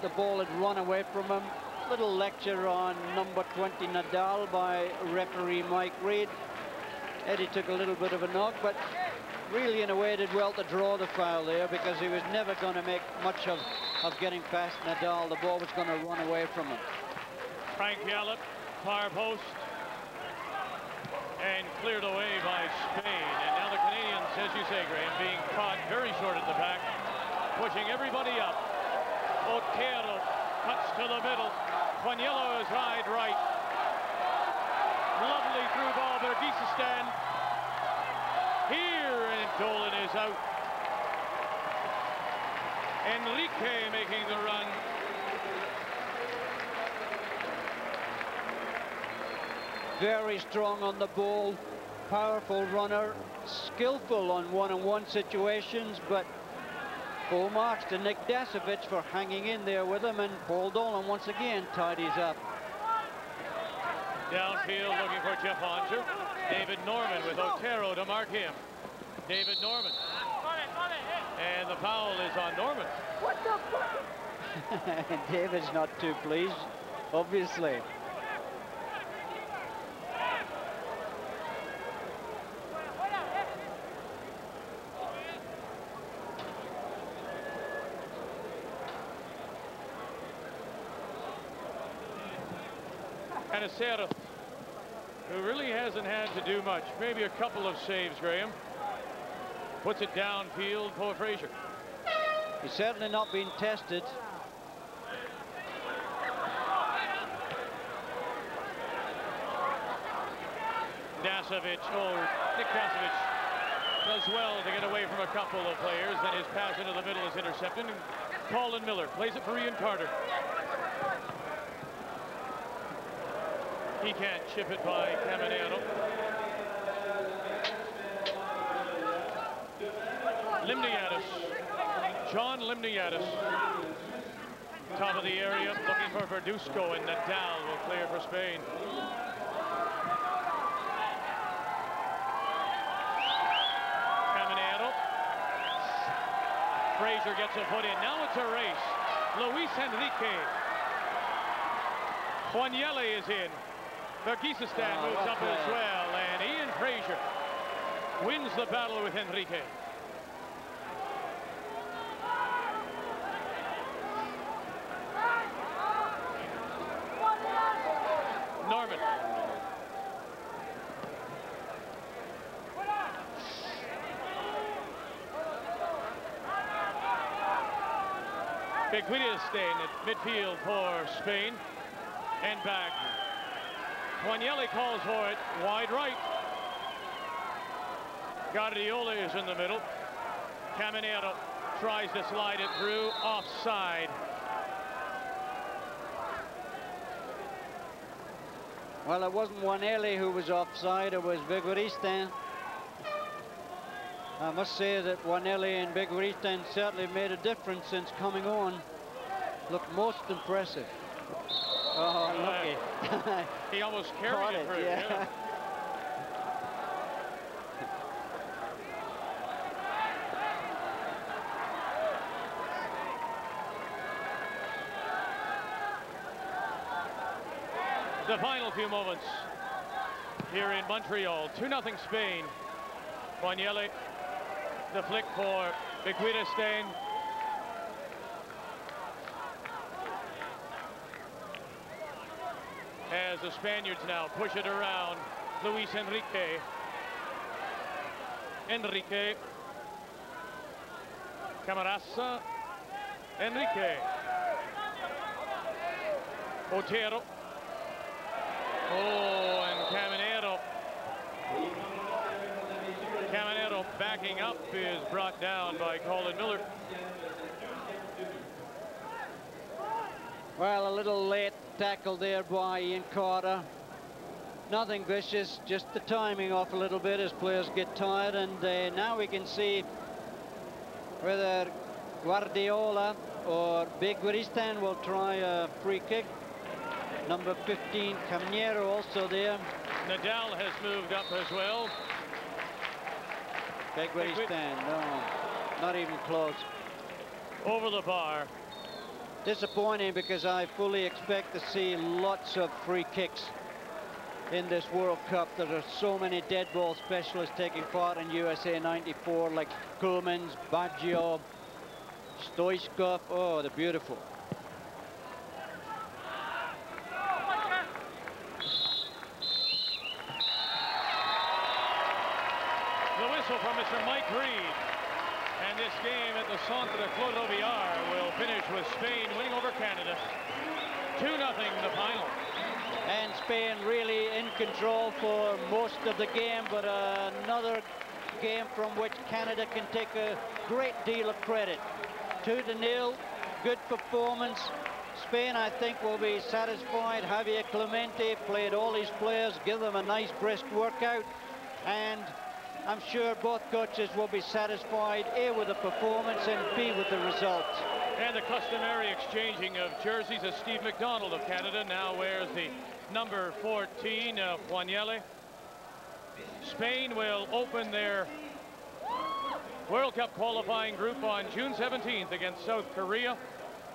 the ball had run away from him. Little lecture on number 20 Nadal by referee Mike Reid. Eddie took a little bit of a knock, but really in a way did well to draw the foul there because he was never going to make much of getting past Nadal. The ball was going to run away from him. Frank Yallop, far post, and cleared away by Spain. And now the Canadians, as you say, Graham, being caught very short at the back, pushing everybody up. Otero cuts to the middle. Quaniele is right. Lovely through ball, Bergisistan. Here, and Dolan is out. Enrique making the run. very strong on the ball, powerful runner, skillful on one-on-one situations, but full marks to Nick Dasovic for hanging in there with him, and Paul Dolan once again tidies up. Downfield looking for Jeff Onger. David Norman with Otero to mark him. David Norman. And the foul is on Norman. What the fuck? David's not too pleased, obviously. Canacero, who really hasn't had to do much. Maybe a couple of saves, Graham. Puts it downfield for Frazier. He's certainly not been tested. Dasovic, Nick Dasovic does well to get away from a couple of players. Then his pass into the middle is intercepted. And Colin Miller plays it for Ian Carter. He can't chip it by Caminero. Limniadis. John Limniadis. Top of the area, looking for Verduzco, and Nadal will clear for Spain. Caminero. Frazier gets a foot in. Now it's a race. Luis Enrique. Juanyele is in. Bergisistan moves up as well, and Ian Frazier wins the battle with Enrique. Norman. Bergisistan at midfield for Spain, and back. Juanyele calls for it, wide right. Guardiola is in the middle. Caminero tries to slide it through, offside. Well, it wasn't Juanyele who was offside, it was Bergisistan. I must say that Juanyele and Bergisistan certainly made a difference since coming on. Looked most impressive. Oh, lucky. He almost carried it through. Yeah. The final few moments here in Montreal. 2-0 Spain. Juanyele, the flick for Bergisistan. As the Spaniards now push it around. Luis Enrique. Enrique. Camarasa. Enrique. Otero. Oh, and Caminero. Caminero backing up is brought down by Colin Miller. Well, a little late tackle there by Ian Carter. Nothing vicious, just the timing off a little bit as players get tired, and now we can see whether Guardiola or Bergisistan will try a free kick. Number 15, Caminero, also there. Nadal has moved up as well. Bergisistan, no, not even close. Over the bar. Disappointing, because I fully expect to see lots of free kicks in this World Cup. There are so many dead ball specialists taking part in USA 94, like Koolmans, Baggio, Stoichkov. Oh, they're beautiful. The whistle from Mr. Mike Reed. And this game at the Centre Claude Robillard will finish with Spain winning over Canada. 2-0 the final. And Spain really in control for most of the game, but another game from which Canada can take a great deal of credit. 2-0, good performance. Spain, I think, will be satisfied. Javier Clemente played all his players, give them a nice brisk workout, and I'm sure both coaches will be satisfied, A, with the performance and B, with the result. And the customary exchanging of jerseys as Steve McDonald of Canada now wears the number 14, Juanele. Spain will open their World Cup qualifying group on June 17th against South Korea,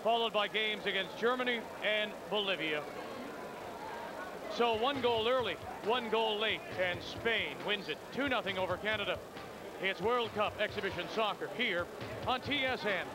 followed by games against Germany and Bolivia. So 1 goal early, 1 goal late, and Spain wins it 2-0 over Canada. It's World Cup exhibition soccer here on TSN.